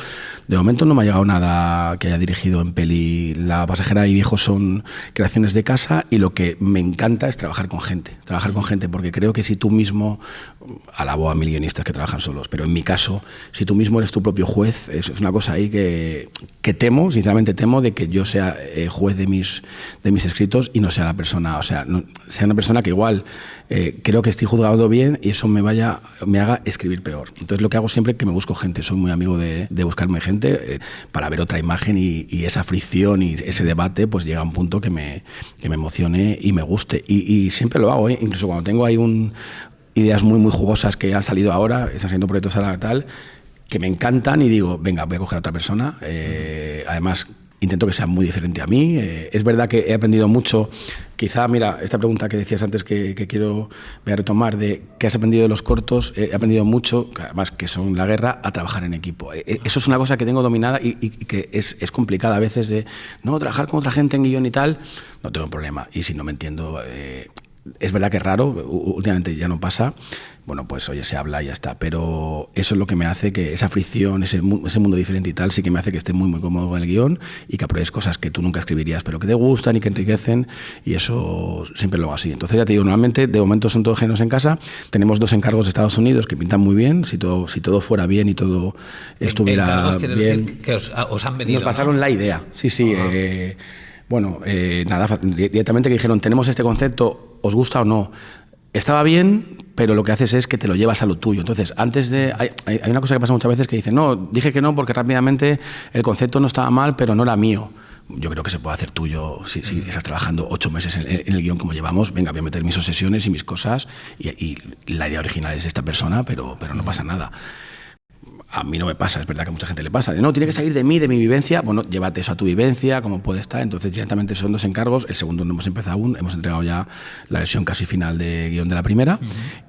S4: no me ha llegado nada que haya dirigido en peli. La Pasajera y Viejos son creaciones de casa, y lo que me encanta es trabajar con gente, porque creo que si tú mismo, alabo a 1000 guionistas que trabajan solos, pero en mi caso, si tú mismo eres tu propio juez, es una cosa ahí que temo, sinceramente temo de que yo sea juez de mis escritos y no sea la persona, o sea, sea una persona que igual creo que estoy juzgado bien y eso me haga escribir peor. Entonces lo que hago siempre es que me busco gente, soy muy amigo de buscarme gente para ver otra imagen, y esa fricción y ese debate pues llega a un punto que me emocione y me guste, y siempre lo hago, incluso cuando tengo ahí ideas muy muy jugosas que han salido ahora, están saliendo proyectos ahora tal, que me encantan, y digo, venga, voy a coger a otra persona. Además, intento que sea muy diferente a mí. Es verdad que he aprendido mucho. Quizá, mira, esta pregunta que decías antes que voy a retomar, de qué has aprendido de los cortos, he aprendido mucho, además que son la guerra, a trabajar en equipo. Eso es una cosa que tengo dominada y que es complicada a veces, de no trabajar con otra gente en guión y tal, no tengo problema. Y si no me entiendo, es verdad que es raro, últimamente ya no pasa. Bueno, pues oye, se habla y ya está, pero eso es lo que me hace que esa fricción, ese mundo diferente y tal, sí que me hace que esté muy muy cómodo con el guión y que apruebes cosas que tú nunca escribirías, pero que te gustan y que enriquecen, y eso siempre lo hago así. Entonces ya te digo, normalmente de momento son todos géneros en casa. Tenemos 2 encargos de Estados Unidos que pintan muy bien, si todo fuera bien y todo estuviera bien.
S3: Que os han venido,
S4: nos pasaron, ¿no? La idea, sí. Nada, directamente que dijeron, tenemos este concepto, ¿os gusta o no? Estaba bien, pero lo que haces es que te lo llevas a lo tuyo. Entonces, hay una cosa que pasa muchas veces que dicen, no, dije que no porque rápidamente el concepto no estaba mal, pero no era mío. Yo creo que se puede hacer tuyo si estás trabajando 8 meses en el guión como llevamos. Venga, voy a meter mis obsesiones y mis cosas, y la idea original es de esta persona, pero no pasa nada. A mí no me pasa, es verdad que a mucha gente le pasa. No, tiene que salir de mí, de mi vivencia. Bueno, llévate eso a tu vivencia, como puede estar. Entonces, directamente son 2 encargos. El segundo no hemos empezado aún. Hemos entregado ya la versión casi final de guión de la primera.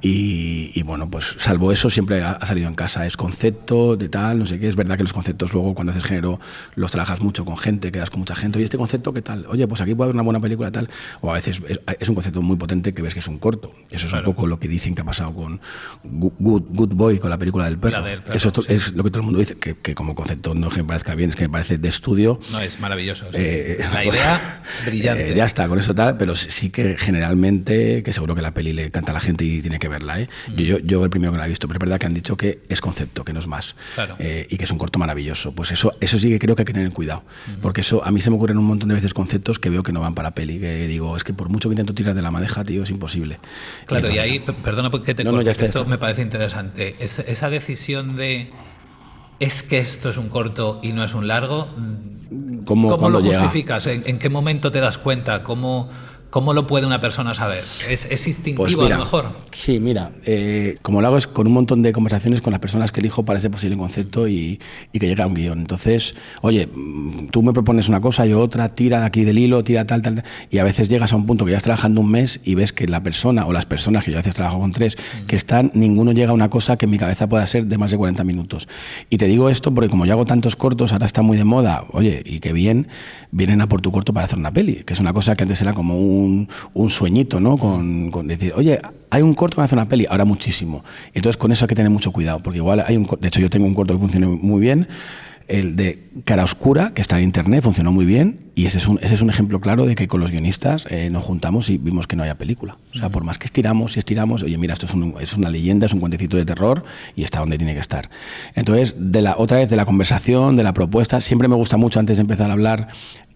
S4: Y bueno, pues salvo eso, siempre ha salido en casa. Es concepto, de tal, no sé qué. Es verdad que los conceptos luego, cuando haces género, los trabajas mucho con gente, quedas con mucha gente. Oye, ¿este concepto qué tal? Oye, pues aquí puede haber una buena película, tal. O a veces es un concepto muy potente que ves que es un corto. Eso es un poco lo que dicen que ha pasado con Good Boy, con la película del perro. Eso es lo que todo el mundo dice, que como concepto no es que me parezca bien, es que me parece de estudio.
S3: No, es maravilloso. La idea brillante.
S4: Ya está, con eso tal, pero sí que generalmente, que seguro que la peli le canta a la gente y tiene que verla. Yo el primero que la he visto, pero es verdad que han dicho que es concepto, que no es más.
S3: Claro.
S4: Y que es un corto maravilloso. Pues eso sí que creo que hay que tener cuidado. Porque eso, a mí se me ocurren un montón de veces conceptos que veo que no van para peli, que digo, es que por mucho que intento tirar de la madeja, tío, es imposible.
S3: Claro, y ahí, perdona porque te corte, que esto me parece interesante. Esa decisión de... ¿Es que esto es un corto y no es un largo? ¿Cómo lo justificas? ¿En qué momento te das cuenta? ¿Cómo lo puede una persona saber? ¿Es instintivo, pues mira, a lo mejor?
S4: Sí, mira, como lo hago es con un montón de conversaciones con las personas que elijo para ese posible concepto y que llegue a un guión. Entonces, oye, tú me propones una cosa, yo otra, tira de aquí del hilo, tira tal, y a veces llegas a un punto que ya estás trabajando un mes y ves que la persona o las personas, que yo a veces trabajo con 3, que están, ninguno llega a una cosa que en mi cabeza pueda ser de más de 40 minutos. Y te digo esto porque como yo hago tantos cortos, ahora está muy de moda, oye, y qué bien, vienen a por tu corto para hacer una peli, que es una cosa que antes era como un sueñito, ¿no? Con decir, oye, hay un corto que hace una peli, ahora muchísimo. Entonces con eso hay que tener mucho cuidado, porque igual de hecho yo tengo un corto que funciona muy bien, el de Cara Oscura, que está en internet, funcionó muy bien, y ese es un ejemplo claro de que con los guionistas nos juntamos y vimos que no había película. O sea, por más que estiramos, oye, mira, esto es una leyenda, es un cuentecito de terror y está donde tiene que estar. Entonces, otra vez de la conversación, de la propuesta, siempre me gusta mucho antes de empezar a hablar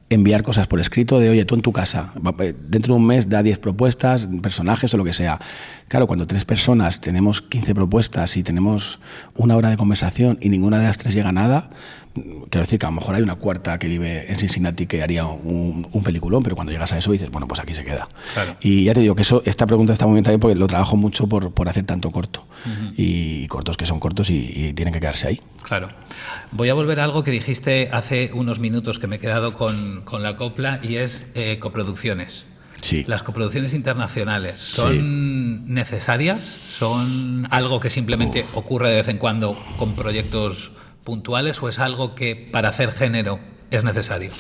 S4: enviar cosas por escrito de, oye, tú en tu casa, dentro de un mes da 10 propuestas, personajes o lo que sea. Claro, cuando 3 personas tenemos 15 propuestas y tenemos 1 hora de conversación y ninguna de las 3 llega a nada, quiero decir que a lo mejor hay una cuarta que vive en Cincinnati que haría un peliculón, pero cuando llegas a eso dices, bueno, pues aquí se queda.
S3: Claro.
S4: Y ya te digo que esta pregunta está muy bien también porque lo trabajo mucho por hacer tanto corto. Y cortos que son cortos y tienen que quedarse ahí.
S3: Claro. Voy a volver a algo que dijiste hace unos minutos que me he quedado con la copla y es coproducciones.
S4: Sí.
S3: ¿Las coproducciones internacionales son necesarias? ¿Son algo que simplemente ocurre de vez en cuando con proyectos puntuales o es algo que para hacer género es necesario?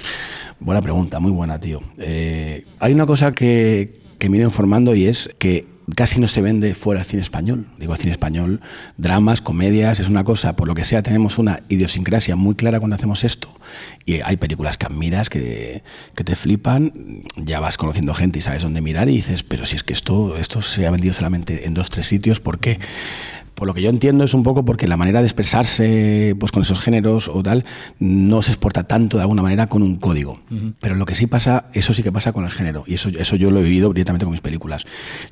S4: Buena pregunta, muy buena, tío. Hay una cosa que me he ido informando y es que casi no se vende fuera del cine español. Digo, el cine español, dramas, comedias, es una cosa, por lo que sea, tenemos una idiosincrasia muy clara cuando hacemos esto. Y hay películas que admiras, que te flipan, ya vas conociendo gente y sabes dónde mirar y dices, pero si es que esto se ha vendido solamente en 2-3 sitios, ¿por qué? Por lo que yo entiendo es un poco porque la manera de expresarse pues con esos géneros o tal no se exporta tanto de alguna manera con un código. Pero lo que sí pasa, eso sí que pasa con el género. Y eso yo lo he vivido directamente con mis películas.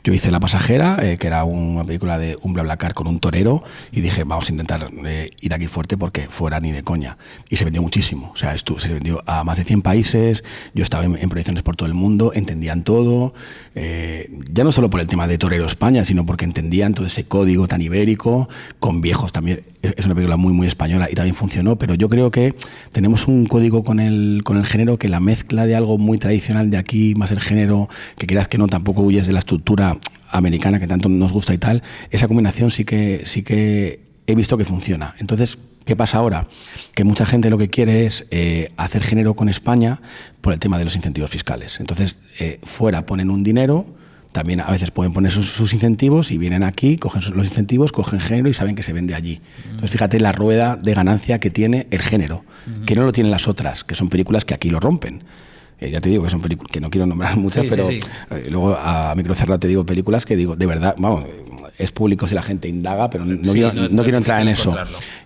S4: Yo hice La pasajera, que era una película de un BlaBlaCar con un torero, y dije, vamos a intentar ir aquí fuerte porque fuera ni de coña. Y se vendió muchísimo. O sea, esto se vendió a más de 100 países. Yo estaba en proyecciones por todo el mundo, entendían todo. Ya no solo por el tema de Torero España, sino porque entendían todo ese código tan ibérico, con viejos también. Es una película muy, muy española y también funcionó, pero yo creo que tenemos un código con el género que la mezcla de algo muy tradicional de aquí, más el género, que quieras que no, tampoco huyes de la estructura americana que tanto nos gusta y tal, esa combinación sí que he visto que funciona. Entonces, ¿qué pasa ahora? Que mucha gente lo que quiere es hacer género con España por el tema de los incentivos fiscales. Entonces, fuera ponen un dinero, también a veces pueden poner sus incentivos y vienen aquí, cogen los incentivos, cogen género y saben que se vende allí. Entonces, fíjate la rueda de ganancia que tiene el género, que no lo tienen las otras, que son películas que aquí lo rompen. Ya te digo que son películas que no quiero nombrar muchas, pero luego a micro cerrado te digo películas que digo, de verdad, vamos, es público si la gente indaga, pero no quiero entrar en eso.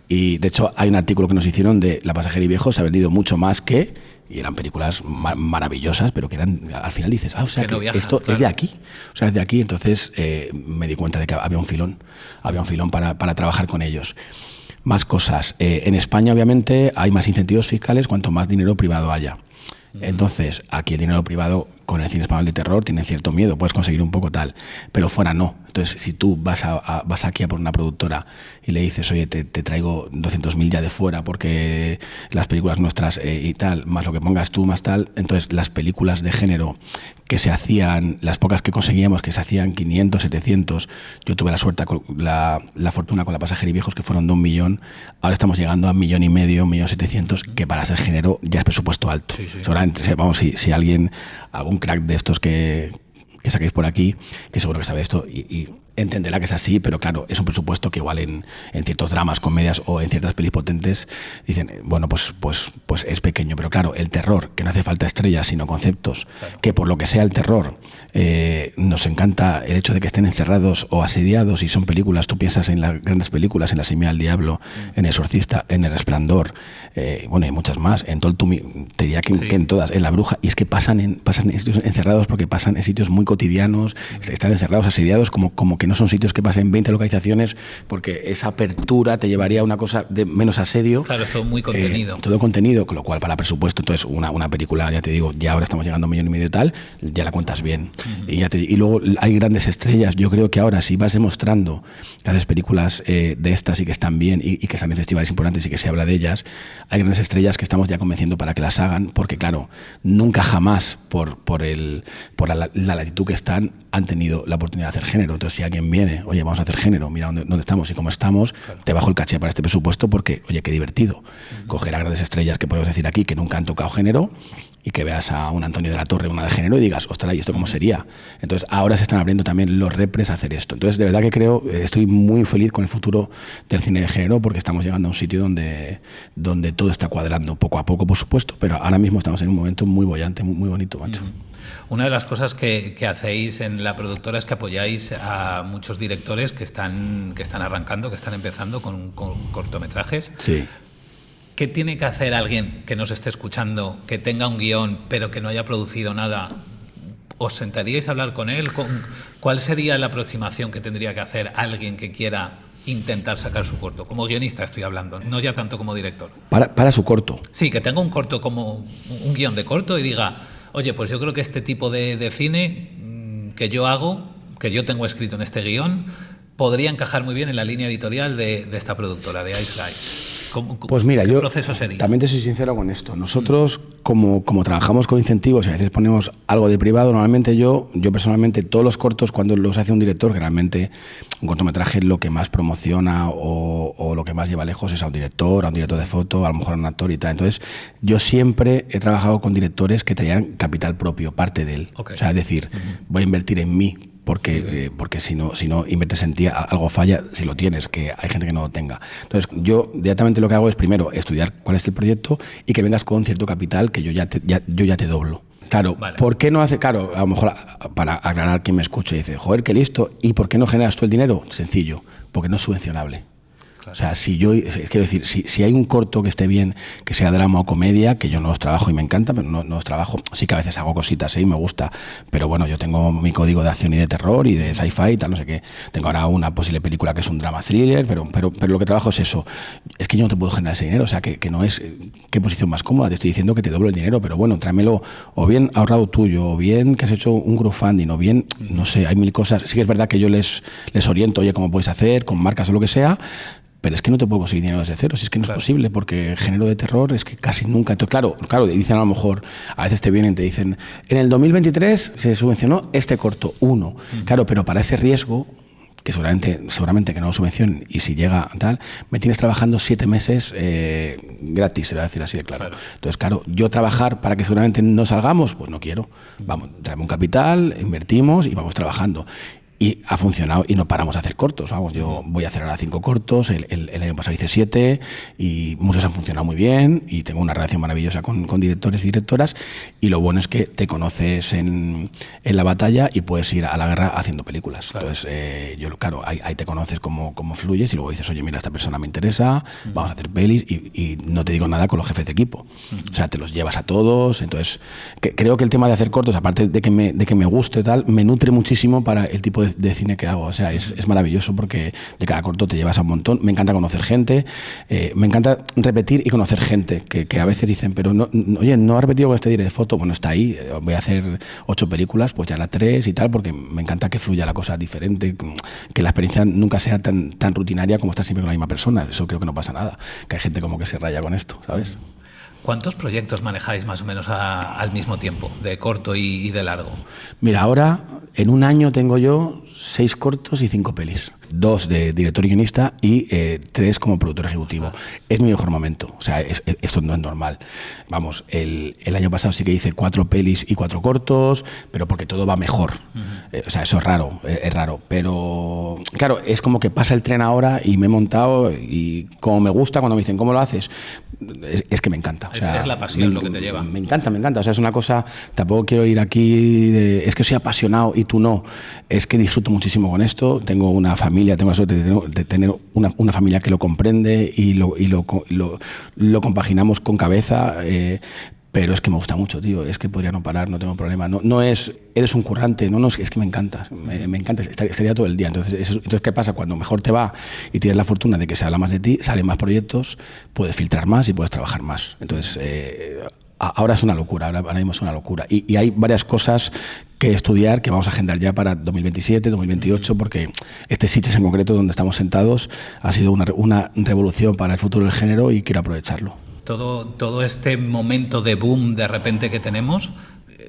S4: Y de hecho hay un artículo que nos hicieron de La pasajera y Viejos, se ha vendido mucho más que... Y eran películas maravillosas, pero que eran, al final dices, o sea, que esto es de aquí. O sea, es de aquí. Entonces me di cuenta de que había un filón para trabajar con ellos. Más cosas. En España, obviamente, hay más incentivos fiscales cuanto más dinero privado haya. Entonces, aquí el dinero privado con el cine español de terror tiene cierto miedo, puedes conseguir un poco tal, pero fuera no. Entonces, si tú vas aquí a por una productora y le dices, oye, te traigo 200.000 ya de fuera porque las películas nuestras y tal, más lo que pongas tú, más tal, entonces las películas de género que se hacían, las pocas que conseguíamos, que se hacían 500, 700, yo tuve la suerte, la fortuna con La pasajera y Viejos, que fueron de 1 millón, ahora estamos llegando a 1,5 millones, 1.700.000, que para ser género ya es presupuesto alto. Sí. Seguramente, vamos, si alguien, algún crack de estos que saquéis por aquí, que seguro que sabe esto y entenderá que es así, pero claro, es un presupuesto que igual en ciertos dramas, comedias o en ciertas pelis potentes dicen, bueno, pues es pequeño, pero claro, el terror, que no hace falta estrellas, sino conceptos, claro. Que por lo que sea el terror, nos encanta el hecho de que estén encerrados o asediados y son películas, tú piensas en las grandes películas, en La semilla del diablo, en El exorcista, en El resplandor, bueno, y muchas más, en Toltumi, te diría que en todas, en La bruja, y es que pasan en sitios encerrados porque pasan en sitios muy cotidianos, están encerrados, asediados, como que no son sitios que pasen 20 localizaciones, porque esa apertura te llevaría a una cosa de menos asedio.
S3: Claro, es todo muy contenido.
S4: Todo contenido, con lo cual para presupuesto, entonces una película, ya te digo, ya ahora estamos llegando a 1,5 millones y tal, ya la cuentas bien. Y luego hay grandes estrellas. Yo creo que ahora, si vas demostrando que haces películas de estas y que están bien y que están en festivales importantes y que se habla de ellas, hay grandes estrellas que estamos ya convenciendo para que las hagan, porque claro, nunca jamás por la latitud que están, han tenido la oportunidad de hacer género. Entonces, si alguien viene, oye, vamos a hacer género, mira dónde estamos y cómo estamos, claro, te bajo el caché para este presupuesto porque, oye, qué divertido. Coger a grandes estrellas que podemos decir aquí que nunca han tocado género y que veas a un Antonio de la Torre, una de género, y digas, ostras, ¿y esto cómo sería? Entonces, ahora se están abriendo también los repres a hacer esto. Entonces, de verdad que creo, estoy muy feliz con el futuro del cine de género porque estamos llegando a un sitio donde todo está cuadrando poco a poco, por supuesto, pero ahora mismo estamos en un momento muy bollante, muy bonito, macho.
S3: Una de las cosas que hacéis en la productora es que apoyáis a muchos directores que están arrancando, que están empezando con cortometrajes.
S4: Sí.
S3: ¿Qué tiene que hacer alguien que nos esté escuchando, que tenga un guión, pero que no haya producido nada? ¿Os sentaríais a hablar con él? ¿Cuál sería la aproximación que tendría que hacer alguien que quiera intentar sacar su corto? Como guionista estoy hablando, no ya tanto como director.
S4: Para su corto.
S3: Sí, que tenga un corto como un guión de corto y diga, oye, pues yo creo que este tipo de cine que yo hago, que yo tengo escrito en este guión, podría encajar muy bien en la línea editorial de esta productora, de Ice Guys.
S4: Pues mira,
S3: ¿qué proceso sería?
S4: También te soy sincero con esto. Nosotros, como trabajamos con incentivos y a veces ponemos algo de privado, normalmente yo personalmente, todos los cortos, cuando los hace un director, generalmente un cortometraje lo que más promociona o lo que más lleva lejos es a un director de foto, a lo mejor a un actor y tal. Entonces, yo siempre he trabajado con directores que traían capital propio, parte de él.
S3: Okay.
S4: O sea, es decir, voy a invertir en mí. Porque si no inviertes en ti, algo falla si lo tienes, que hay gente que no lo tenga. Entonces, yo directamente lo que hago es primero estudiar cuál es el proyecto y que vengas con cierto capital que yo ya te doblo. Claro, vale. ¿Por qué no hace? Claro, a lo mejor para aclarar quien me escuche y dice, joder, qué listo, ¿y por qué no generas tú el dinero? Sencillo, porque no es subvencionable. O sea, quiero decir, si hay un corto que esté bien, que sea drama o comedia, que yo no los trabajo y me encanta, pero no los trabajo, sí que a veces hago cositas y me gusta, pero bueno, yo tengo mi código de acción y de terror y de sci-fi y tal, no sé qué. Tengo ahora una posible película que es un drama thriller, pero lo que trabajo es eso. Es que yo no te puedo generar ese dinero, o sea, que no es qué posición más cómoda, te estoy diciendo que te doblo el dinero, pero bueno, tráemelo o bien ahorrado tuyo, o bien que has hecho un crowdfunding, o bien, no sé, hay mil cosas. Sí que es verdad que yo les oriento, oye, cómo puedes hacer, con marcas o lo que sea. Pero es que no te puedo conseguir dinero desde cero, si es que no es posible, porque el género de terror es que casi nunca... Claro, dicen a lo mejor, a veces te vienen y te dicen, en el 2023 se subvencionó este corto, 1. Claro, pero para ese riesgo, que seguramente que no lo subvencionen, y si llega tal, me tienes trabajando 7 meses gratis, se lo voy a decir así de claro. Entonces, claro, yo trabajar para que seguramente no salgamos, pues no quiero. Vamos, traemos un capital, invertimos y vamos trabajando. Y ha funcionado y no paramos de hacer cortos. Vamos, yo voy a hacer ahora 5 cortos, el año pasado hice 7 y muchos han funcionado muy bien y tengo una relación maravillosa con directores y directoras, y lo bueno es que te conoces en la batalla y puedes ir a la guerra haciendo películas. Claro. Entonces, ahí te conoces cómo fluyes y luego dices, oye, mira, esta persona me interesa, vamos a hacer pelis y no te digo nada con los jefes de equipo. O sea, te los llevas a todos. Entonces, creo que el tema de hacer cortos, aparte de que me guste tal, me nutre muchísimo para el tipo de cine que hago. O sea, es maravilloso porque de cada corto te llevas a un montón. Me encanta conocer gente, me encanta repetir y conocer gente que a veces dicen, pero oye, no ha repetido con este director de foto. Bueno, está ahí, voy a hacer 8 películas, pues ya la 3 y tal, porque me encanta que fluya la cosa diferente, que la experiencia nunca sea tan rutinaria como estar siempre con la misma persona. Eso creo que no pasa nada, que hay gente como que se raya con esto, ¿sabes?
S3: ¿Cuántos proyectos manejáis más o menos al mismo tiempo, de corto y de largo?
S4: Mira, ahora en un año tengo yo 6 cortos y 5 pelis. 2 de director y guionista y 3 como productor ejecutivo. Es mi mejor momento, o sea, esto no es normal. Vamos, el año pasado sí que hice 4 pelis y 4 cortos, pero porque todo va mejor. O sea, eso es raro, pero claro, es como que pasa el tren ahora y me he montado y como me gusta cuando me dicen, ¿cómo lo haces? Es que me encanta. O sea,
S3: es la pasión lo que te lleva.
S4: Me encanta. O sea, es una cosa, tampoco quiero ir aquí es que soy apasionado y tú no. Es que disfruto muchísimo con esto. Tengo una familia, tengo la suerte de tener una familia que lo comprende y lo compaginamos con cabeza. Pero es que me gusta mucho, tío. Es que podría no parar, no tengo problema. No es, eres un currante, no, es que me encanta. Me encanta, estaría todo el día. Entonces, ¿qué pasa? Cuando mejor te va y tienes la fortuna de que se habla más de ti, salen más proyectos, puedes filtrar más y puedes trabajar más. Entonces, ahora es una locura, ahora mismo es una locura. Y hay varias cosas que estudiar, que vamos a agendar ya para 2027, 2028, porque este sitio en concreto donde estamos sentados ha sido una revolución para el futuro del género y quiero aprovecharlo.
S3: Todo este momento de boom de repente que tenemos,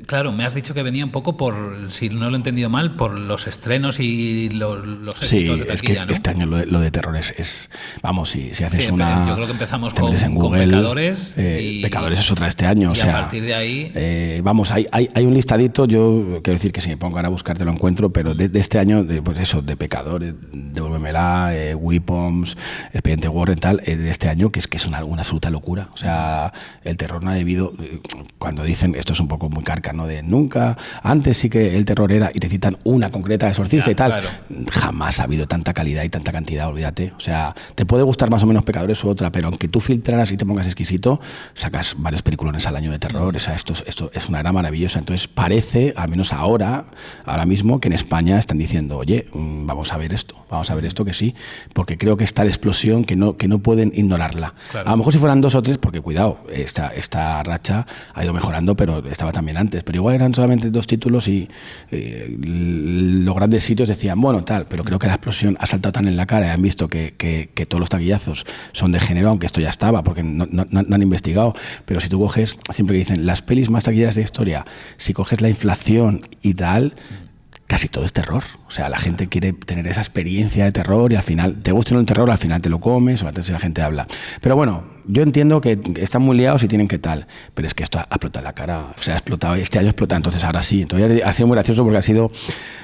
S3: claro, me has dicho que venía un poco por, si no lo he entendido mal, por los estrenos y los éxitos de taquilla,
S4: es que
S3: ¿no?
S4: Este año lo de terror es vamos, si haces
S3: yo creo que empezamos con
S4: Google,
S3: Pecadores.
S4: Pecadores es otra este año,
S3: y
S4: o sea,
S3: a partir de ahí...
S4: vamos, hay un listadito, yo quiero decir que si me pongo ahora a buscarte lo encuentro, pero de este año, pues eso, de Pecadores, Devuélvemela, Weapons, Expediente Warren, tal, de este año, que es una absoluta locura. O sea, el terror no ha debido, cuando dicen, esto es un poco muy carca, Oscar, ¿no? De nunca, antes sí que el terror era, y te citan una concreta de Exorcista y tal. Claro. Jamás ha habido tanta calidad y tanta cantidad, olvídate. O sea, te puede gustar más o menos Pecadores u otra, pero aunque tú filtraras y te pongas exquisito, sacas varios peliculones al año de terror. O sea, esto es una era maravillosa. Entonces parece, al menos ahora mismo, que en España están diciendo, oye, vamos a ver esto que sí, porque creo que está la explosión que no pueden ignorarla. Claro. A lo mejor si fueran 2 o 3, porque cuidado, esta racha ha ido mejorando, pero estaba también antes. Pero igual eran solamente 2 títulos y los grandes sitios decían, bueno, tal, pero creo que la explosión ha saltado tan en la cara y han visto que todos los taquillazos son de género, aunque esto ya estaba, porque no han investigado. Pero si tú coges, siempre que dicen, las pelis más taquilleras de historia, si coges la inflación y tal, casi todo es terror. O sea, la gente quiere tener esa experiencia de terror y al final, te gusta el terror, al final te lo comes o antes la gente habla. Pero bueno, yo entiendo que están muy liados y tienen que tal, pero es que esto ha explotado la cara, o sea, ha explotado, este año explota, entonces ahora sí. Entonces ha sido muy gracioso porque ha sido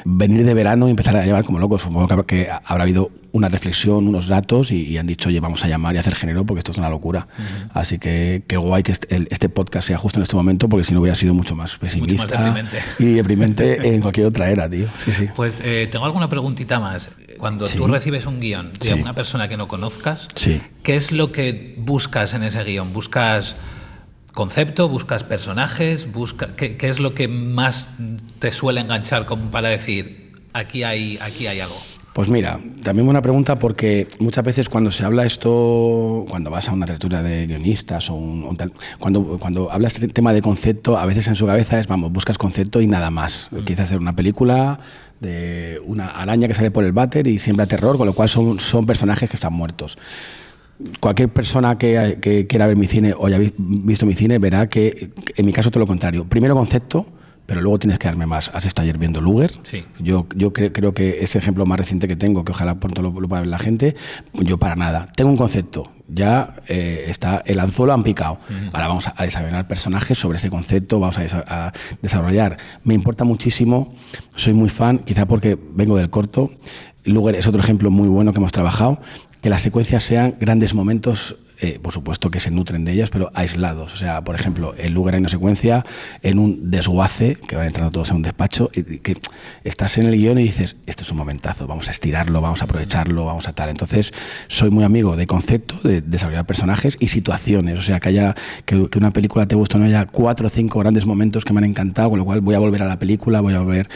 S4: venir de verano y empezar a llamar como locos. Supongo que habrá habido una reflexión, unos datos y han dicho, oye, vamos a llamar y hacer género porque esto es una locura. Así que qué guay que este podcast sea justo en este momento, porque si no hubiera sido mucho más pesimista,
S3: mucho más deprimente.
S4: Y deprimente en cualquier otra era, tío. Sí.
S3: Pues tengo alguna preguntita más. Cuando tú recibes un guión de una persona que no conozcas, ¿qué es lo que buscas en ese guión? ¿Buscas concepto? ¿Buscas personajes? ¿Qué es lo que más te suele enganchar como para decir, aquí hay algo?
S4: Pues mira, también buena pregunta, porque muchas veces cuando se habla esto, cuando vas a una tertulia de guionistas o cuando hablas del tema de concepto, a veces en su cabeza es, vamos, buscas concepto y nada más. Quieres hacer una película de una araña que sale por el váter y siembra terror, con lo cual son personajes que están muertos. Cualquier persona que quiera ver mi cine o haya visto mi cine verá que en mi caso todo lo contrario. Primero concepto, pero luego tienes que darme más. Has estado ayer viendo Luger. Sí. Yo creo que ese ejemplo más reciente que tengo, que ojalá pronto lo pueda ver la gente, yo para nada. Tengo un concepto. Ya está, el anzuelo han picado. Ahora vamos a desarrollar personajes sobre ese concepto, vamos a desarrollar. Me importa muchísimo, soy muy fan, quizá porque vengo del corto. Luger es otro ejemplo muy bueno que hemos trabajado, que las secuencias sean grandes momentos, por supuesto que se nutren de ellas, pero aislados. O sea, por ejemplo, en Luger hay una secuencia en un desguace, que van entrando todos a un despacho, y que estás en el guión y dices, esto es un momentazo, vamos a estirarlo, vamos a aprovecharlo, vamos a tal. Entonces, soy muy amigo de concepto, de desarrollar personajes y situaciones. O sea, que una película te guste o no, haya 4 o 5 grandes momentos que me han encantado, con lo cual voy a volver a la película, voy a volver...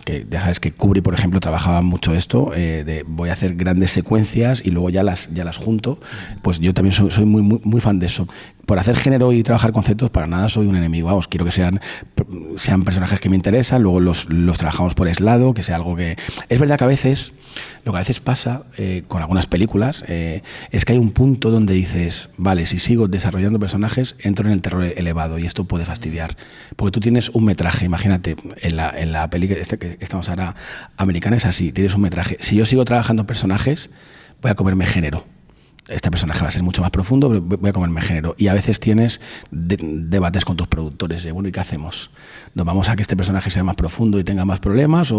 S4: que ya sabes que Kubrick, por ejemplo, trabajaba mucho esto, voy a hacer grandes secuencias y luego ya las junto. Pues yo también soy muy fan de eso. Por hacer género y trabajar conceptos, para nada soy un enemigo. Vamos, quiero que sean personajes que me interesan, luego los trabajamos por aislado, que sea algo que... Es verdad que a veces, lo que a veces pasa con algunas películas, es que hay un punto donde dices, vale, si sigo desarrollando personajes, entro en el terror elevado y esto puede fastidiar. Porque tú tienes un metraje, imagínate, en la peli que estamos ahora, americana, es así, tienes un metraje. Si yo sigo trabajando personajes, voy a comerme género. Este personaje va a ser mucho más profundo, pero voy a comerme género. Y a veces tienes debates con tus productores de, bueno, ¿y qué hacemos? ¿Nos vamos a que este personaje sea más profundo y tenga más problemas?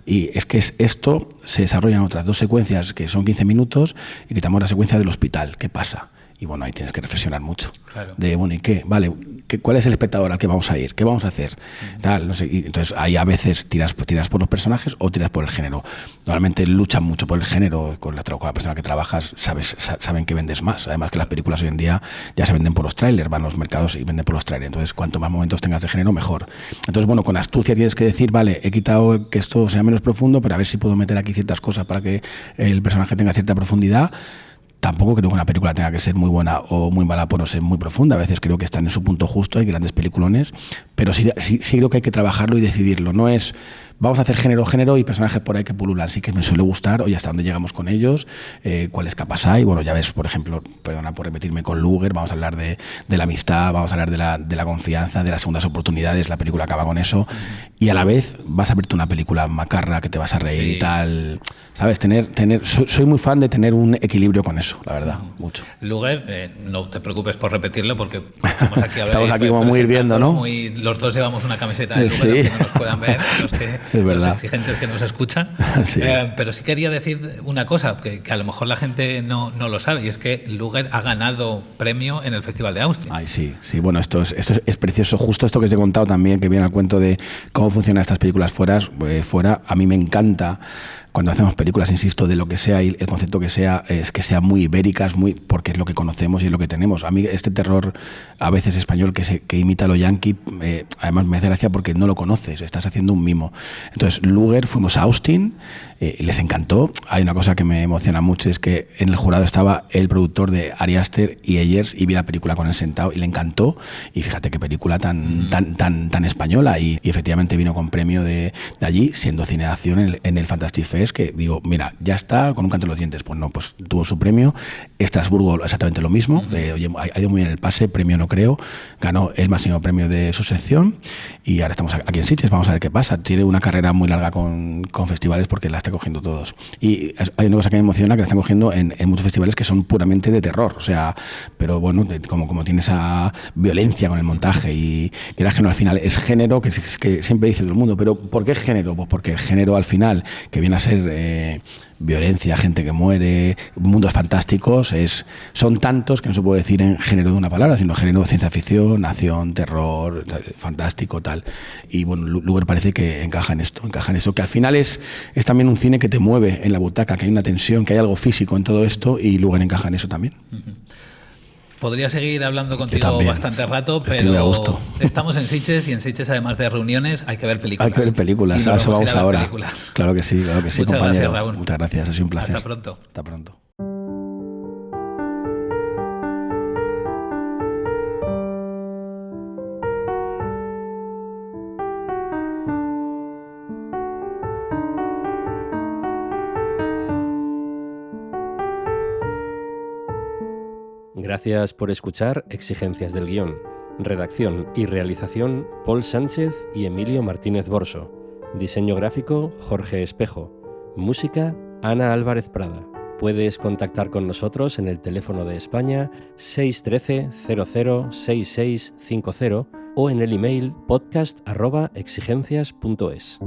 S4: Y es que esto se desarrolla en otras 2 secuencias que son 15 minutos y quitamos la secuencia del hospital. ¿Qué pasa? Y bueno, ahí tienes que reflexionar mucho. Claro. De, bueno, ¿y qué? Vale, ¿cuál es el espectador al que vamos a ir? ¿Qué vamos a hacer? Tal, no sé. Y entonces ahí a veces tiras por los personajes o tiras por el género. Normalmente luchan mucho por el género. Con la persona que trabajas saben que vendes más. Además que las películas hoy en día ya se venden por los trailers, van a los mercados y venden por los trailers. Entonces cuanto más momentos tengas de género, mejor. Entonces, bueno, con astucia tienes que decir, vale, he quitado que esto sea menos profundo, pero a ver si puedo meter aquí ciertas cosas para que el personaje tenga cierta profundidad. Tampoco creo que una película tenga que ser muy buena o muy mala por no ser muy profunda. A veces creo que están en su punto justo, hay grandes peliculones, pero sí creo que hay que trabajarlo y decidirlo. No es, vamos a hacer género y personajes por ahí que pululan. Sí que me suele gustar, oye, hasta dónde llegamos con ellos, cuáles capas hay. Bueno, ya ves, por ejemplo, perdona por repetirme con Luger, vamos a hablar de la amistad, vamos a hablar de la confianza, de las segundas oportunidades, la película acaba con eso. Y a la vez vas a verte una película macarra que te vas a reír y tal. ¿Sabes? Soy muy fan de tener un equilibrio con eso, la verdad, mucho.
S3: Luger, no te preocupes por repetirlo porque estamos aquí
S4: como muy hirviendo, ¿no?
S3: Los dos llevamos una camiseta de Luger, que no nos puedan ver, los que
S4: verdad.
S3: Los exigentes que nos escuchan. Sí. Pero sí quería decir una cosa, que a lo mejor la gente no lo sabe, y es que Luger ha ganado premio en el Festival de Austin.
S4: Ay, sí. Bueno, esto es precioso. Justo esto que os he contado también, que viene al cuento de cómo funcionan estas películas fuera, a mí me encanta cuando hacemos películas, insisto, de lo que sea y el concepto que sea, es que sean muy ibéricas, porque es lo que conocemos y es lo que tenemos. A mí este terror a veces español que imita a lo yankee, además me hace gracia porque no lo conoces, estás haciendo un mimo. Entonces, Luger, fuimos a Austin, les encantó. Hay una cosa que me emociona mucho, es que en el jurado estaba el productor de Ari Aster y Ayers, y vi la película con él sentado y le encantó. Y fíjate qué película tan española, y efectivamente vino con premio de allí, siendo cine de acción en el Fantastic Fest, que digo, mira, ya está, con un canto en los dientes. Pues no, pues tuvo su premio. Estrasburgo exactamente lo mismo. Oye, ha ido muy bien el pase, premio no creo, ganó el máximo premio de su sección, y ahora estamos aquí en Sitges, vamos a ver qué pasa. Tiene una carrera muy larga con festivales porque la está cogiendo todos. Y hay una cosa que me emociona, que la están cogiendo en muchos festivales que son puramente de terror, o sea, pero bueno, como tiene esa violencia con el montaje, y que al final es género, que siempre dice todo el mundo, pero ¿por qué género? Pues porque el género al final, que viene a ser violencia, gente que muere, mundos fantásticos, son tantos que no se puede decir en género de una palabra, sino género de ciencia ficción, acción, terror, fantástico, tal. Y bueno, Luger parece que encaja en esto, que al final es también un cine que te mueve en la butaca, que hay una tensión, que hay algo físico en todo esto, y Luger encaja en eso también.
S3: Podría seguir hablando contigo bastante rato, pero estamos en Sitges, y en Sitges, además de reuniones, hay que ver películas.
S4: Hay que ver películas, a eso vamos ahora. Claro que sí,
S3: Muchas
S4: compañero.
S3: Gracias, Raúl.
S4: Muchas gracias, ha sido un placer.
S3: Hasta pronto.
S4: Hasta pronto.
S2: Gracias por escuchar Exigencias del Guión. Redacción y realización, Paul Sánchez y Emilio Martínez Borso. Diseño gráfico, Jorge Espejo. Música, Ana Álvarez Prada. Puedes contactar con nosotros en el teléfono de España 613 00 6650 o en el email podcast@exigencias.es.